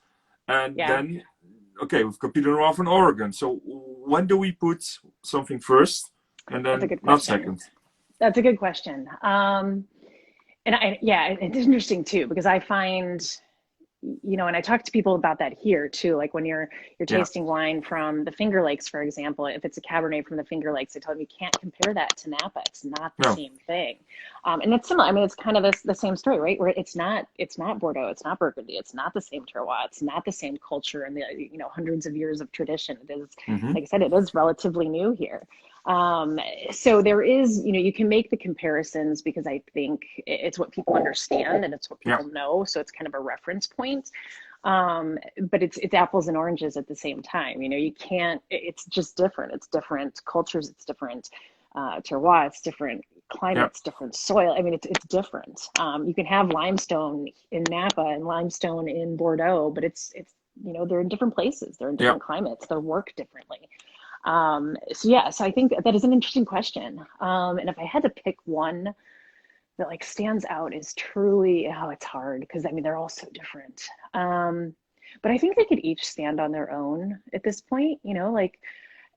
and then, okay, we've got Pinot Noir from Oregon. So when do we put something first and then not second? That's a good question. And it's interesting too, because I find, you know, and I talk to people about that here too. Like when you're tasting wine from the Finger Lakes, for example, if it's a Cabernet from the Finger Lakes, I tell them you can't compare that to Napa. It's not the same thing. And it's similar. I mean, it's kind of the same story, right? Where it's not Bordeaux, it's not Burgundy, it's not the same terroir, it's not the same culture and the, you know, hundreds of years of tradition. It is, like I said, it is relatively new here. So there is, you know, you can make the comparisons because I think it's what people understand and it's what people know. So it's kind of a reference point. But it's apples and oranges at the same time. You know, you can't, it's just different. It's different cultures. It's different, terroir. It's different climates, different soil. I mean, it's different. You can have limestone in Napa and limestone in Bordeaux, but it's, you know, they're in different places. They're in different climates. They work differently. So I think that is an interesting question. And if I had to pick one that like stands out is truly, it's hard because I mean, they're all so different. But I think they could each stand on their own at this point, you know, like,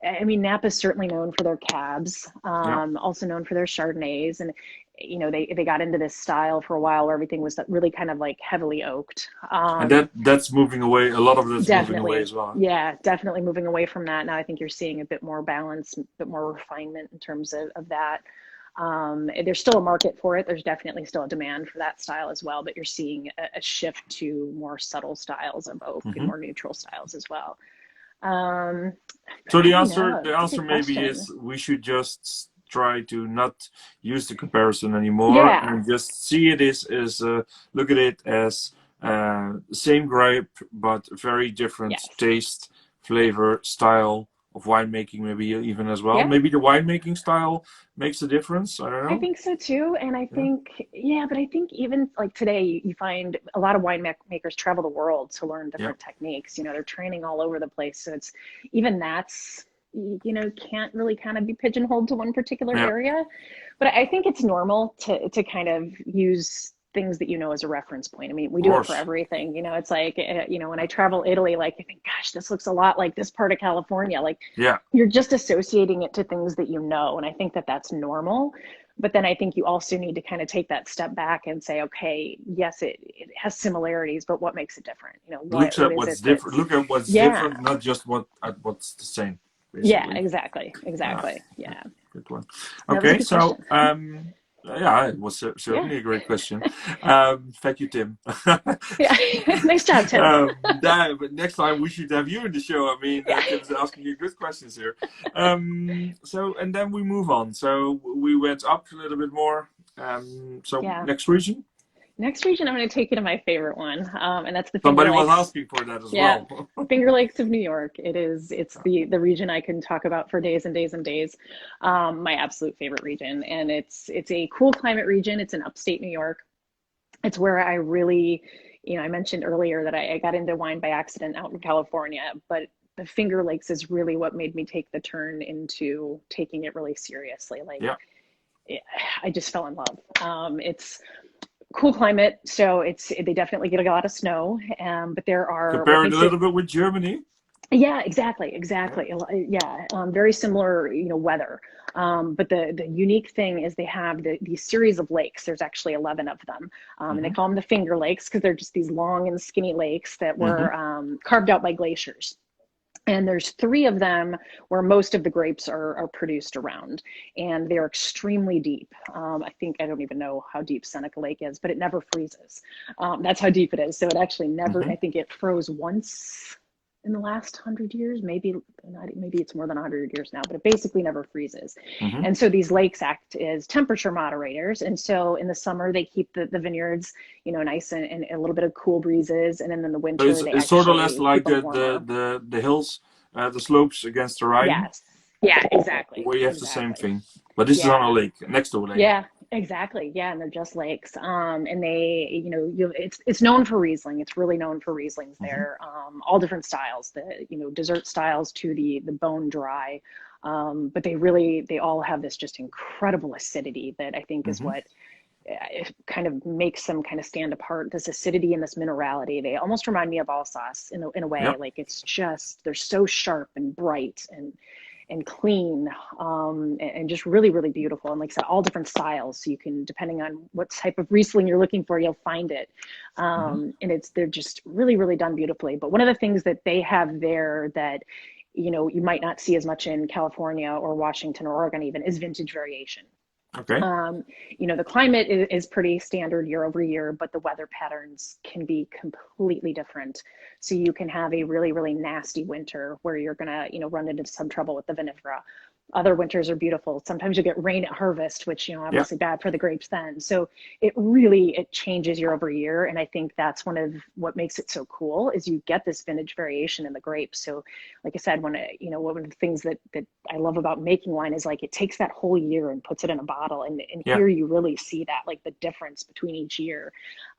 I mean, Napa's certainly known for their cabs, also known for their Chardonnays. And, you know, they got into this style for a while where everything was really kind of like heavily oaked. And that's moving away. A lot of that's moving away as well. Yeah, definitely moving away from that. Now I think you're seeing a bit more balance, a bit more refinement in terms of that. There's still a market for it. There's definitely still a demand for that style as well, but you're seeing a shift to more subtle styles of oak and more neutral styles as well. So the answer maybe is we should just try to not use the comparison anymore and just see it as look at it as same grape but very different taste, flavor, style of winemaking, maybe even as well. Maybe the winemaking style makes a difference. I don't know. I think so too. And I think, but I think even like today, you find a lot of winemakers travel the world to learn different techniques. You know, they're training all over the place. So it's even that's, you know, can't really kind of be pigeonholed to one particular area. But I think it's normal to kind of use things that you know as a reference point. I mean, we do it for everything. You know, it's like, you know, when I travel Italy, like I think, gosh, this looks a lot like this part of California. Like, you're just associating it to things that you know, and I think that that's normal. But then I think you also need to kind of take that step back and say, okay, yes, it has similarities, but what makes it different? You know, look at what's different. Look at what's different, not just what's the same. Basically. Yeah, exactly. Yeah. Good one. Okay, so it was certainly a great question. Thank you, Tim. Nice job, Tim. But next time we should have you in the show. I mean, Tim's asking you good questions here. So, and then we move on. So we went up a little bit more. Next region. Next region, I'm going to take you to my favorite one, and that's the Finger Somebody was Lakes. asking for that as Yeah, well. Finger Lakes of New York. It's the region I can talk about for days and days and days. My absolute favorite region, and it's a cool climate region. It's in upstate New York. It's where I really, I mentioned earlier that I got into wine by accident out in California, but the Finger Lakes is really what made me take the turn into taking it really seriously. Like, Yeah. I just fell in love. It's cool climate, so they definitely get a lot of snow, but there are what Compare it a makes it. little bit with Germany. Yeah, exactly, Yeah. exactly. Yeah, very similar, weather. But the unique thing is they have these series of lakes. There's actually 11 of them, and they Mm-hmm. call them the Finger Lakes because they're just these long and skinny lakes that Mm-hmm. were carved out by glaciers. And there's three of them where most of the grapes are produced around, and they're extremely deep. I don't even know how deep Seneca Lake is, but it never freezes. That's how deep it is. So it actually never, Mm-hmm. I think it froze once in the last 100 years, maybe not, maybe it's more than 100 years now, but it basically never freezes. Mm-hmm. And so these lakes act as temperature moderators. And so in the summer, they keep the vineyards, nice and a little bit of cool breezes. And then in the So winter, they it's sort of less actually keep like them the the warmer. the, the hills, the slopes against the Rhine, Yes. Yeah, exactly. where you have the same Exactly. thing. But this is on Yeah. a lake, next to a lake. Yeah, exactly. Yeah, and they're just lakes. And they, it's known for Riesling. It's really known for Rieslings Mm-hmm. there. All different styles, dessert styles to the bone dry. But they all have this just incredible acidity that I think is Mm-hmm. what it kind of makes them kind of stand apart. This acidity and this minerality. They almost remind me of Alsace in a way. Yeah. Like it's just they're so sharp and bright and clean, and just really, really beautiful. And like I said, all different styles. So you can, depending on what type of Riesling you're looking for, you'll find it. Mm-hmm. And they're just really, really done beautifully. But one of the things that they have there that, you might not see as much in California or Washington or Oregon even is vintage variation. Okay. The climate is pretty standard year over year, but the weather patterns can be completely different. So you can have a really, really nasty winter where you're gonna, run into some trouble with the vinifera. Other winters are beautiful. Sometimes you get rain at harvest, which, Yeah. obviously bad for the grapes then. So it changes year over year. And I think that's one of what makes it so cool is you get this vintage variation in the grapes. So like I said, one of the things that I love about making wine is like it takes that whole year and puts it in a bottle. And Yeah. here you really see that, like the difference between each year.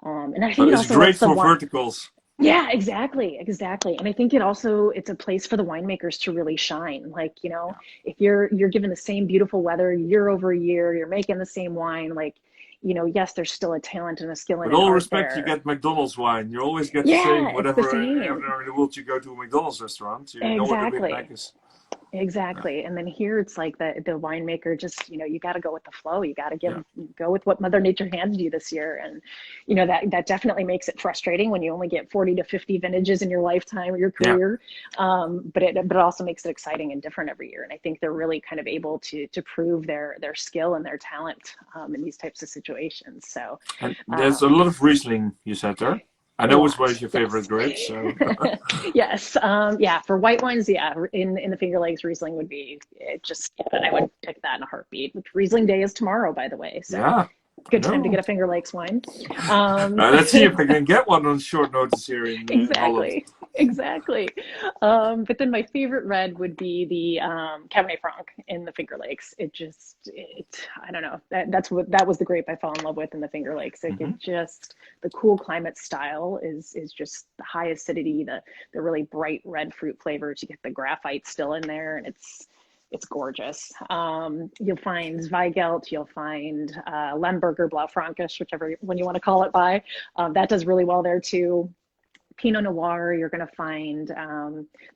And I So think it it's also great lets the for wine. verticals. Yeah, exactly, exactly. And I think it's a place for the winemakers to really shine. Like, Yeah. if you're given the same beautiful weather year over year, you're making the same wine, like, yes, there's still a talent and a skill and With an all art respect, you there. get McDonald's wine. You always get the Yeah, same. it's the Whatever same. everywhere in the world you go to a McDonald's restaurant, you know what the Big Mac Exactly. is. Yeah. Exactly. And then here it's like the winemaker just, you got to go with the flow. You got Yeah. to go with what Mother Nature handed you this year. And, that definitely makes it frustrating when you only get 40 to 50 vintages in your lifetime or your Yeah. career. But it also makes it exciting and different every year. And I think they're really kind of able to prove their skill and their talent in these types of situations. So, And there's a um, lot of Riesling, you said there. I a know it's one of lot, your favorite yes. grapes, so Yes. Yeah. For white wines, yeah. In the Finger Lakes, Riesling would be it just, yeah, I would pick that in a heartbeat. Which Riesling Day is tomorrow, by the way. So yeah, I good time to know. get a Finger Lakes wine. Um, Let's see if I can get one on short notice here in Holland. exactly. Exactly. But then my favorite red would be the Cabernet Franc in the Finger Lakes. I don't know. That was the grape I fell in love with in the Finger Lakes. It Hmm. just the cool climate style is just the high acidity, the really bright red fruit flavors. You get the graphite still in there, and it's gorgeous. You'll find Zweigelt, you'll find Lemberger Blaufränkisch, whichever one you want to call it by. That does really well there too. Pinot Noir, you're going to find,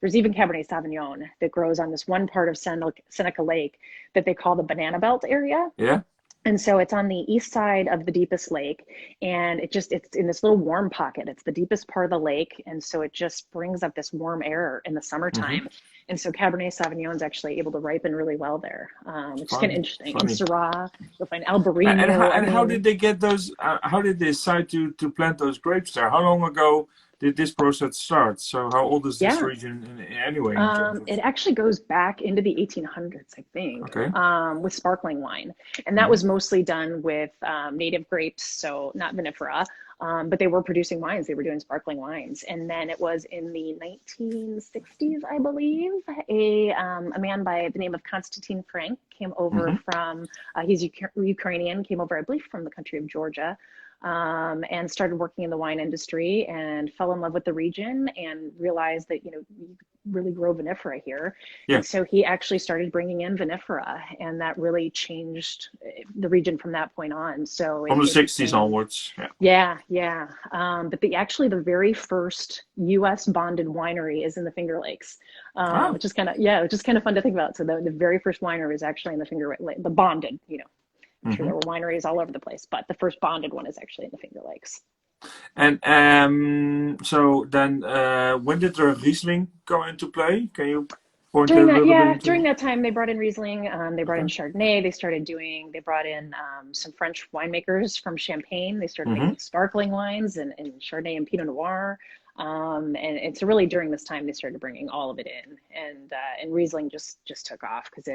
there's even Cabernet Sauvignon that grows on this one part of Seneca Lake that they call the Banana Belt area. Yeah. And so it's on the east side of the deepest lake, and it's in this little warm pocket. It's the deepest part of the lake. And so it just brings up this warm air in the Hmm. summertime. And so Cabernet Sauvignon is actually able to ripen really well there, which is kind of Funny, interesting. And funny. Syrah, you'll find And how Albarino. I and how mean, did they get those? How did they decide to plant those grapes there? How long ago did this process start? So how old is this Yeah. region anyway in terms of? It actually goes back into the 1800s, I think, Okay. with sparkling wine. And that Hmm. was mostly done with native grapes, so not vinifera, but they were producing wines. They were doing sparkling wines. And then it was in the 1960s, I believe, a man by the name of Konstantin Frank came over Hmm. from, he's Ukrainian, came over, I believe, from the country of Georgia, and started working in the wine industry and fell in love with the region and realized that, you really grow vinifera here. Yeah, And so he actually started bringing in vinifera, and that really changed the region from that point on. So from the it 60s became, onwards. Yeah. yeah, yeah. But the very first U.S. bonded winery is in the Finger Lakes, Ah. which is kind of fun to think about. So the very first winery is actually in the Finger Lakes, the bonded, I'm sure Hmm. there were wineries all over the place, but the first bonded one is actually in the Finger Lakes. And so then, when did the Riesling go into play? Can you point a little bit During into? that time, they brought in Riesling, they brought in Okay. Chardonnay, they brought in some French winemakers from Champagne. They started Hmm. making sparkling wines and Chardonnay and Pinot Noir. And it's really during this time they started bringing all of it in, and Riesling just took off because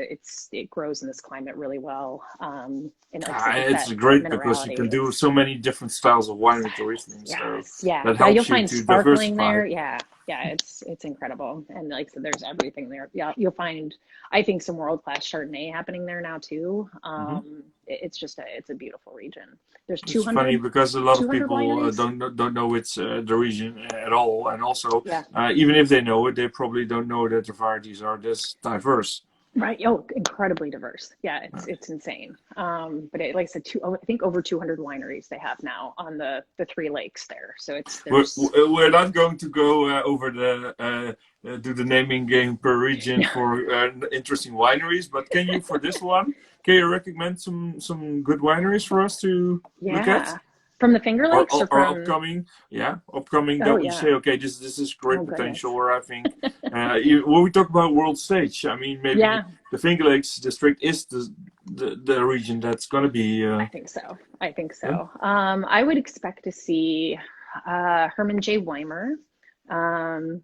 it grows in this climate really well. And like I said, it's It's that great because you minerality. can do so many different styles of wine with the Riesling, so Yes, yeah, that yeah. You'll helps you find to sparkling diversify. there. Yeah, yeah. It's incredible, and like I said, there's everything there. Yeah, you'll find, I think, some world-class Chardonnay happening there now too. Hmm. It's a beautiful region. There's It's funny because a lot of 200 people wineries. don't know it's the region at all, and also Yeah. even if they know it, they probably don't know that the varieties are this diverse. Right. Oh, incredibly diverse. Yeah, it's insane. But like I said, I think over 200 wineries they have now on the three lakes there. So there's We're not going to go over the do the naming game per region for interesting wineries, but can you for this one can you recommend some good wineries for us to look at? yeah, from the Finger Lakes or Or from, upcoming oh that we say yeah, okay this is great oh potential, goodness, or I think when we talk about world stage, I mean maybe yeah. the Finger Lakes district is the region that's going to be I think so. I think yeah. so. I would expect to see Herman J. Weimer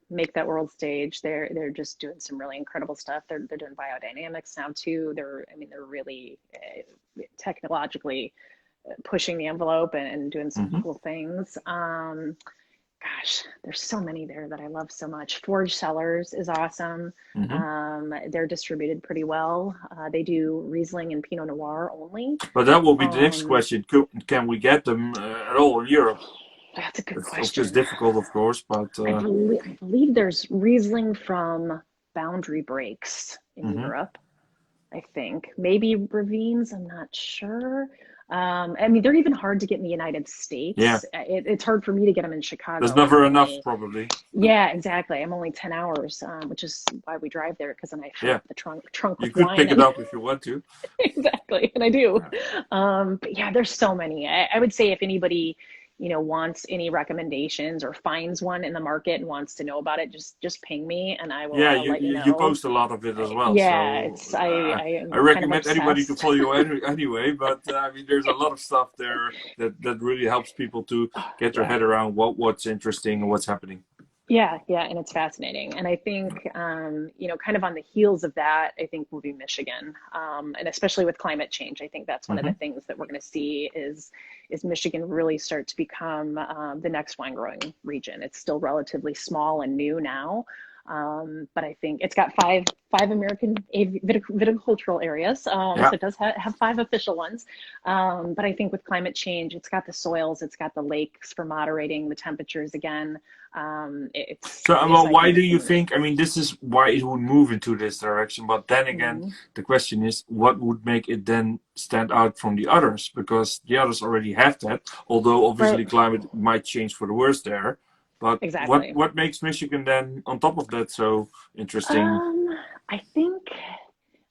make that world stage. They're just doing some really incredible stuff. They're doing biodynamics now too. They're really technologically pushing the envelope and doing some Hmm. cool things. Gosh, there's so many there that I love so much. Forge Cellars is awesome. Hmm. They're distributed pretty well. They do Riesling and Pinot Noir only. But that will be the next Um, question. Can we get them at all in Europe? that's a good It's of course question. difficult, of course, but I believe there's Riesling from Boundary Breaks in mhm. Europe. I think maybe Ravines. I'm not sure. They're even hard to get in the United Yeah, States. It's hard for me to get them in there's Chicago. never enough probably. Yeah, exactly. I'm only 10 hours, which is why we drive there because then I fill Yeah, up the trunk you with could wine pick it and up if you want to. exactly, and I do. Yeah. But yeah, there's so many. I would say if anybody, wants any recommendations or finds one in the market and wants to know about it, just ping me and Yeah, I'll you, let you you you know. post a lot of it as well, Yeah, so I I am kind of recommend anybody to obsessed. follow you anyway. But I mean, there's a lot of stuff there that really helps people to get their Yeah. head around what's interesting and what's happening. Yeah, yeah, and it's fascinating. And I think, kind of on the heels of that, I think will be Michigan, and especially with climate change. I think that's one of the Hmm. things that we're going to see is Michigan really start to become the next wine growing region. It's still relatively small and new now, but I think it's got five American viticultural areas, so Yeah. it does have five official ones. But I think with climate change, it's got the soils, it's got the lakes for moderating the temperatures again. So, well, I why think do it's you going to be. think? I mean, this is why it would move into this direction. But then again, Mhm. the question is, what would make it then stand out from the others? Because the others already have that. Although Right, obviously climate might change for the worse there. But what exactly. what makes Michigan then, on top of that, so interesting? Um, I think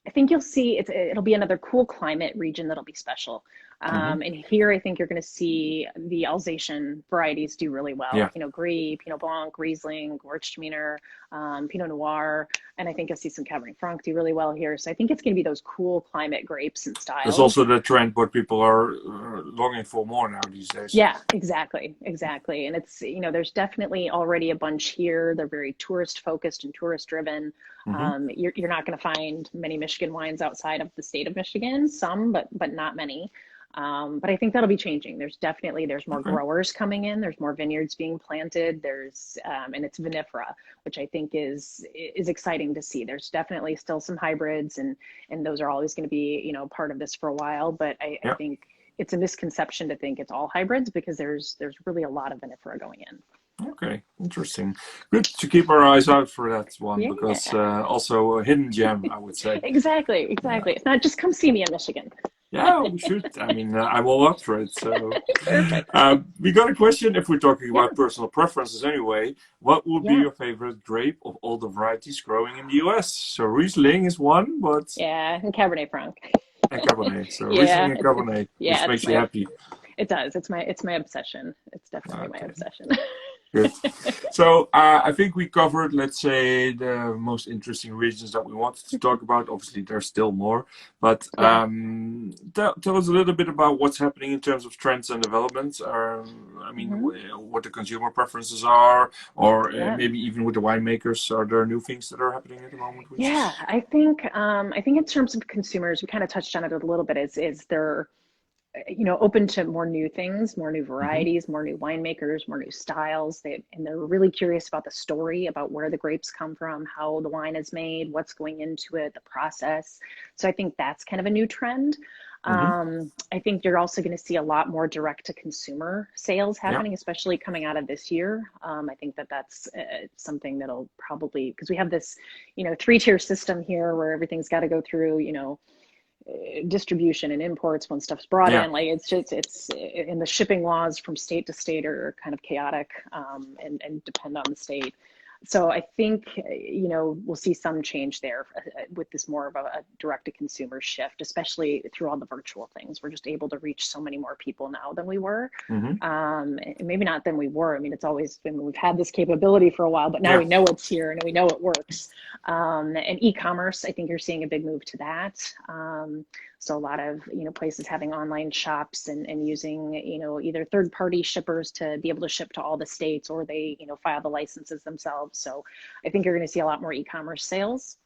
I think you'll see it'll be another cool climate region that'll be special. Mm-hmm. And here I think you're going to see the Alsatian varieties do really well. Yeah. Pinot Gris, Pinot Blanc, Riesling, Gewürztraminer, Pinot Noir, and I think you'll see some Cabernet Franc do really well here. So I think it's going to be those cool climate grapes and There's styles. also the trend what people are longing for more now these days. Yeah, exactly, exactly. And it's, there's definitely already a bunch here. They're very tourist focused and tourist driven. Mm-hmm. You're not going to find many Michigan wines outside of the state of Michigan, some, but not many. But I think that'll be changing. There's more Okay. growers coming in. There's more vineyards being planted. And it's vinifera, which I think is exciting to see. There's definitely still some hybrids, and those are always going to be, part of this for a while. But I Yeah. think it's a misconception to think it's all hybrids, because there's really a lot of vinifera going in. Okay, interesting. Good to keep our eyes out for that one, Yeah. because also a hidden gem, I would say. Exactly. It's not just come see me in Michigan. Yeah, we should. I mean, I'm all up for it. So, Perfect. we got a question. If we're talking Yeah. about personal preferences, anyway, what would be Yeah. your favorite grape of all the varieties growing in the U.S.? So Riesling is one, but Yeah, and Cabernet Franc. and Cabernet. So Yeah, Riesling and Cabernet, yeah, which makes you happy. it does. It's my obsession. It's definitely my Okay. obsession. Good. So I think we covered, let's say, the most interesting regions that we wanted to talk about. Obviously, there's still more, but Yeah. tell us a little bit about what's happening in terms of trends and developments. I mean, Mhm. what the consumer preferences are, or Yeah. maybe even with the winemakers, are there new things that are happening at the moment? Which Yeah, is I think in terms of consumers, we kind of touched on it a little bit. Is they're open to more new things, more new hmm varieties, more new winemakers, more new styles. They're really curious about the story, about where the grapes come from, how the wine is made, what's going into it, the process. So I think that's kind of a new trend. hmm I think you're also going to see a lot more direct to consumer sales Yeah. happening, especially coming out of this year. I think that's something that'll probably, because we have this, 3-tier system here where everything's got to go through, distribution and imports when stuff's brought Yeah. in. Like it's in the shipping laws from state to state are kind of chaotic, and depend on the state. So I think, we'll see some change there with this more of a direct to consumer shift, especially through all the virtual things. We're just able to reach so many more people now than we were. hmm And maybe not than we were. I mean, it's always been, we've had this capability for a while, but now Yeah. we know it's here and we know it works. And e-commerce, I think you're seeing a big move to that. So a lot of, places having online shops and using, either third-party shippers to be able to ship to all the states, or they, file the licenses themselves. So I think you're going to see a lot more e-commerce sales.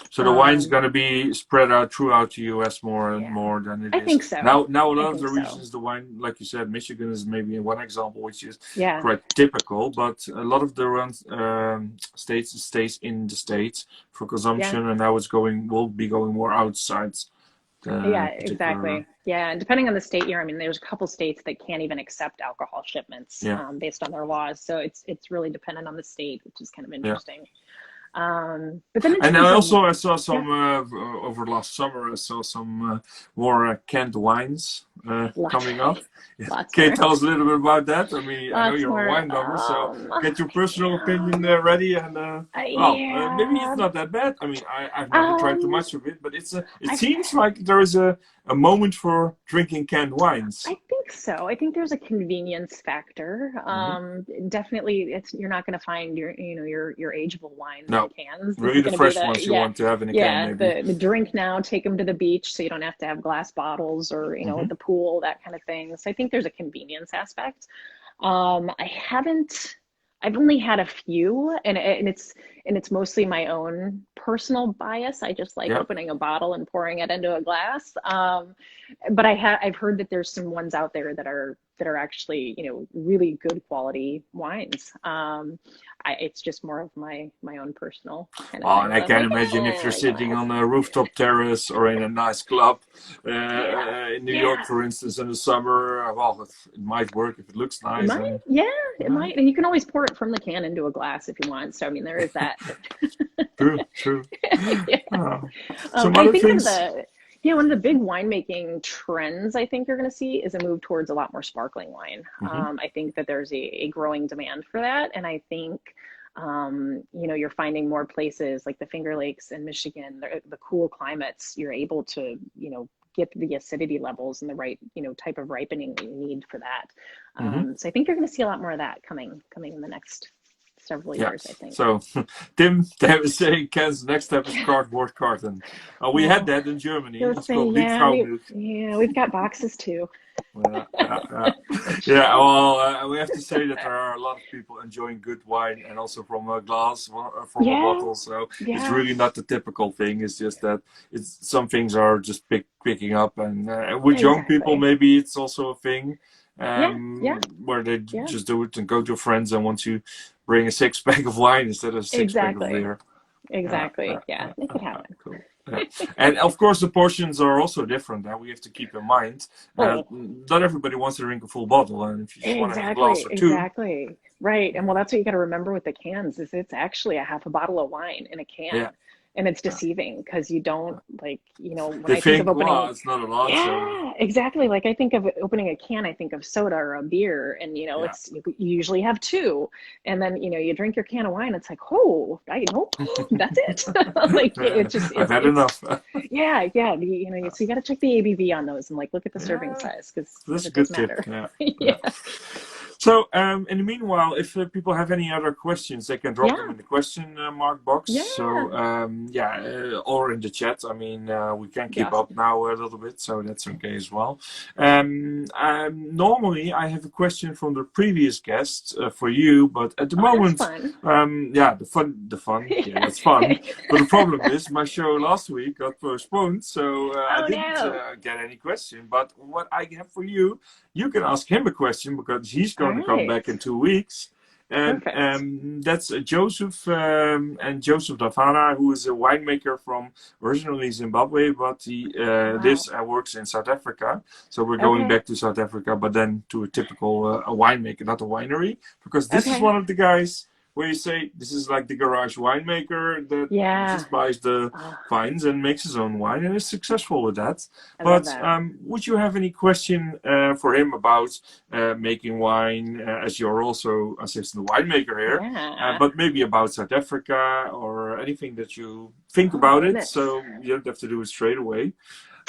So the wine's Um, going to be spread out throughout the U.S. more and yeah, more than it I is think so. now. Now a I lot of think the so. regions, the wine, like you said, Michigan is maybe one example, which is Yeah. quite typical. But a lot of the states stays in the states for Yeah. consumption, and now will be going more outside Yeah, the particular. exactly. Yeah, and depending on the state you're, I mean, there's a couple states that can't even accept alcohol shipments, Yeah, based on their laws. So it's really dependent on the state, which is kind of yeah. interesting. But then in And terms of, I saw yeah, some over last summer. I saw some more canned wines lots, coming up. lots Can you more, tell us a little bit about that? I mean, I know lots you're a more. wine lover, so get your personal Yeah, opinion ready. And maybe it's yeah. not that bad. I mean, I've never tried too Um, much of it, but it I seems like there is a moment for drinking canned wines. I think so. I think there's a convenience factor. hmm Definitely, you're not going to find your ageable wines in No, cans. This really is the going to be fresh the ones you yeah, want to have in a can, yeah, maybe. the drink now, take them to the beach so you don't have to have glass bottles, or at hmm the pool, that kind of thing. So I think there's a convenience aspect. I haven't. I've only had a few, and it's mostly my own personal bias. I just like Yeah. opening a bottle and pouring it into a glass. But I've heard that there's some ones out there that are actually, really good quality wines. It's just more of my own personal kind of Oh, thing. and I So I'm can like, imagine if you're sitting glass. on a rooftop terrace or in a nice club Yeah, in New York, yeah. for instance, in the summer. Well, it might work if it looks It nice. might, And yeah, it might, and you can always pour it from the can into a glass if you want. So I mean, there is that. true, true. Yeah. Oh. Some I other think things. one of the big winemaking trends I think you're going to see is a move towards a lot more sparkling wine. hmm I think that there's a growing demand for that, and I think, you're finding more places like the Finger Lakes in Michigan, the cool climates. You're able to, get the acidity levels and the right, type of ripening that you need for that. Hmm. So I think you're going to see a lot more of that coming in the next several Yeah. years, I think. So Tim was saying Ken's next step is cardboard carton. We had Oh, that in Germany. you'll It's say, called yeah, Liebfraumilch. we've got boxes too. Yeah. Well, we have to say that there are a lot of people enjoying good wine and also from a glass, from a Yeah, bottle. So it's yeah, really not the typical thing. It's just that some things are just picking up, and with young people, exactly. maybe it's also a thing Yeah, yeah, where they yeah, just do it and go to friends and want to bring a 6-pack of wine instead of a 6-pack of exactly. beer. Exactly. Yeah, it could happen. Cool. Yeah. And of course, the portions are also different. We have to keep in mind. Oh, Not everybody wants to drink a full bottle, and if you just want to have a glass exactly, or two, exactly. Right. And well, that's what you got to remember with the cans is it's actually a half a bottle of wine in a yeah, can. And it's yeah. deceiving because you don't like, when They I think of think, opening, wow, it's not a lot. So yeah, exactly. Like I think of opening a can, I think of soda or a beer, and yeah, it's you usually have two, and then you drink your can of wine. It's like, oh, I nope, that's it. Like it just I've had it's enough. yeah, yeah. So you got to check the ABV on those and like look at the serving Yeah, size because that's a it does good tip. matter. Yeah, yeah. Yeah, So, in the meanwhile, if people have any other questions, they can drop them yeah, in the question mark box. So, yeah. or in the chat. I mean, we can Be keep up awesome. now a little bit, so that's okay as well. Normally, I have a question from the previous guest for you, but at the Oh, that's moment, fun. the fun, yeah, Yeah. that's fun. But the problem is, my show last week got postponed, so I Oh didn't no. get any question. But what I have for you. You can ask him a question because he's All going to come right. back in 2 weeks. And Perfect. that's Joseph and Joseph Davana, who is a winemaker from originally Zimbabwe, but he Oh wow. lives and works in South Africa. So we're going Okay. back to South Africa, but then to a typical a winemaker, not a winery, because this is Okay. one of the guys where you say this is like the garage winemaker that Yeah. just buys the Oh, vines and makes his own wine and is successful with that. I love But that. would you have any question for him about making wine, as you're also assistant winemaker here, Yeah. but maybe about South Africa or anything that you think Oh about it, goodness. so you don't have to do it straight away.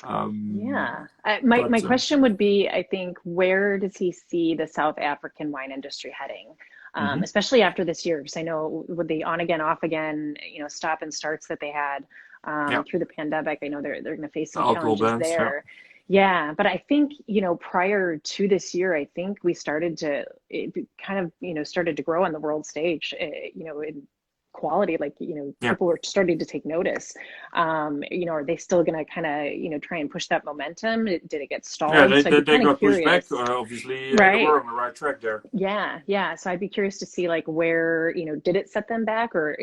Um, Yeah. My but question would be, I think, where does he see the South African wine industry heading? mhm. Especially after this year, because I know with the on again, off again, stop and starts that they had Yeah, through the pandemic, I know they're going to face the some alcohol challenges bans. Yeah. there. Yeah, but I think, prior to this year, I think we started to it kind of, started to grow on the world stage, in quality, like, Yeah. people were starting to take notice. Are they still going to kind of, try and push that momentum? Did it get Yeah, stalled? So I'd be they kind of got pushed back. curious. Obviously, they Right. were on the right track there. Yeah, yeah. So I'd be curious to see like where, did it set them back or,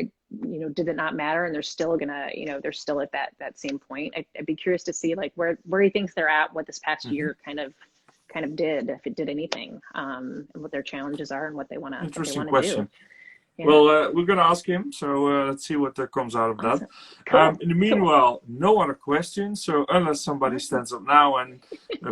did it not matter and they're still gonna, they're still at that same point. I'd be curious to see like where he thinks they're at, what this past Hmm. year kind of did, if it did anything, and what their challenges are and what they Interesting wanna do. question. Yeah. Well, we're going to ask him, so let's see what comes out of that. Awesome. Cool. In the Cool. meanwhile, no other questions. So unless somebody Awesome. stands up now and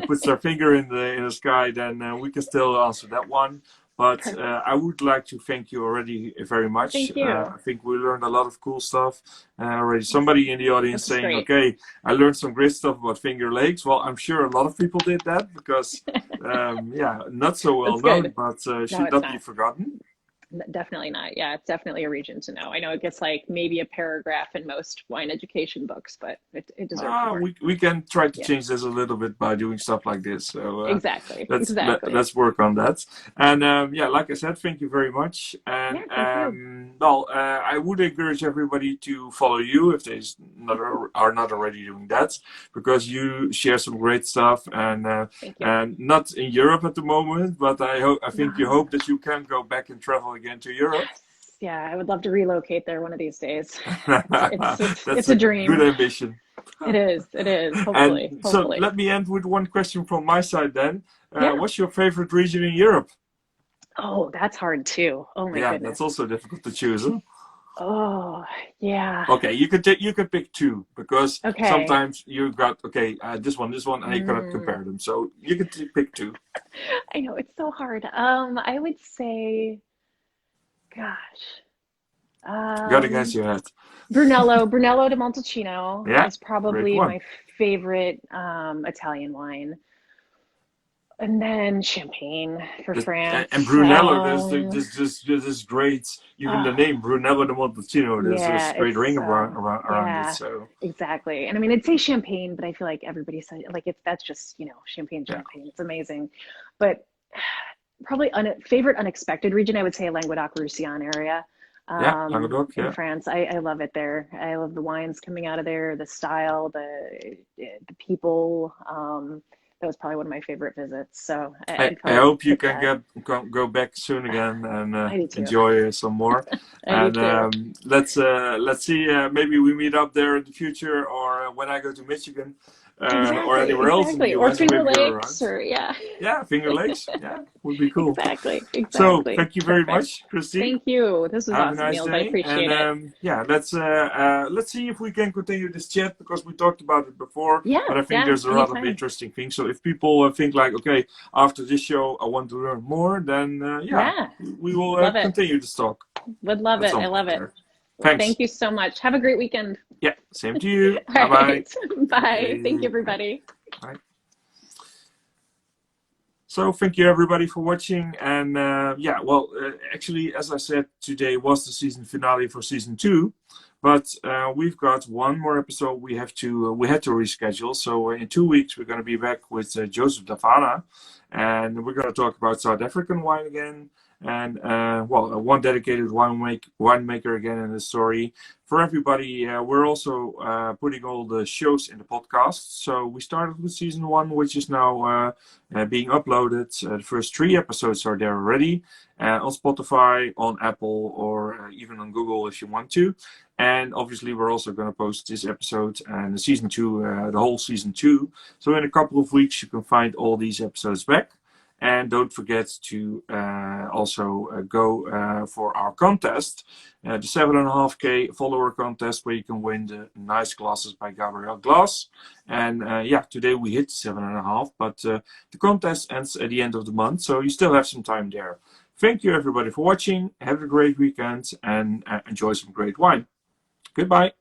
puts their finger in the sky, then we can still answer that one. But Perfect. I would like to thank you already very much. Thank you. I think we learned a lot of cool stuff already. Awesome. Somebody in the audience This is saying, great. "Okay, I learned some great stuff about Finger Lakes." Well, I'm sure a lot of people did that because, not so well That's known, good. but No, should it's not be not. forgotten. Definitely not. Yeah, it's definitely a region to know. I know it gets like maybe a paragraph in most wine education books, but it deserves more. We can try to Yeah, change this a little bit by doing stuff like this. So exactly. Exactly. let's work on that. And like I said, thank you very much. And Yeah, thank you. I would encourage everybody to follow you if they are not already doing that, because you share some great stuff. Thank you. And not in Europe at the moment, but I think you No. hope that you can go back and travel again to Europe. Yes. Yeah, I would love to relocate there one of these days. That's It's a a good dream. ambition. It is. It is. Hopefully. And so Hopefully. let me end with one question from my side then. Yeah. What's your favorite region in Europe? Oh, that's hard too. Oh my Yeah, that's goodness. also difficult to choose. Huh? Oh, yeah. Okay, you could pick two because Okay. sometimes you got this one, and you cannot Mm, compare them. So you could pick two. I know it's so hard. I would say, gosh. Gotta guess your head. Brunello di Montalcino Yeah, is great probably one. my favorite Italian wine. And then champagne for And France. Brunello, this great, even the Oh, name Brunello de Montalcino, there's yeah, this great ring so around it. yeah, So exactly. And I mean, I'd say champagne, but I feel like everybody said like it's that's just champagne, yeah, champagne. It's amazing, but probably favorite unexpected region. I would say Languedoc-Roussillon area yeah, Languedoc, in yeah. France. I love it there. I love the wines coming out of there, the style, the people. That was probably one of my favorite visits. So I, I'd I probably hope you pick can that. go back soon again and I do too. enjoy some more. I do And too. let's see. Maybe we meet up there in the future, or when I go to Michigan, or Exactly, anywhere else in the exactly. Or U.S. Finger Maybe you're Lakes, around. or yeah. Yeah, Finger Lakes. Yeah, would be cool. Exactly, So exactly. thank you very Perfect. much, Christy. Thank you. This was Have a awesome, nice Niels. I day, and appreciate it. yeah, let's see if we can continue this chat because we talked about it before. Yeah, But I think yeah, there's a lot of anytime. interesting things. So if people think like, okay, after this show, I want to learn more, then yeah, Yeah, we will love it. continue this talk Would love at it. I some love point it. there. Thanks. Thank you so much. Have a great weekend. Yeah, same to you. All Bye bye. right. Bye. Thank you, Hey, everybody. bye. So thank you everybody for watching, and yeah, well, actually, as I said, today was the season finale for season 2, but we've got one more episode we had to reschedule. So in 2 weeks we're going to be back with Joseph Davana, and we're going to talk about South African wine again, and well, one dedicated winemaker again in the story for everybody. We're also putting all the shows in the podcast. So we started with season 1, which is now being uploaded. The first 3 episodes are there already on Spotify, on Apple, or even on Google if you want to. And obviously, we're also going to post this episode and the season 2, the whole season 2. So in a couple of weeks, you can find all these episodes back. And don't forget to also go for our contest, the 7.5K follower contest, where you can win the nice glasses by Gabriel Glass. And yeah, today we hit 7.5, but the contest ends at the end of the month, so you still have some time there. Thank you everybody for watching. Have a great weekend and enjoy some great wine. Goodbye.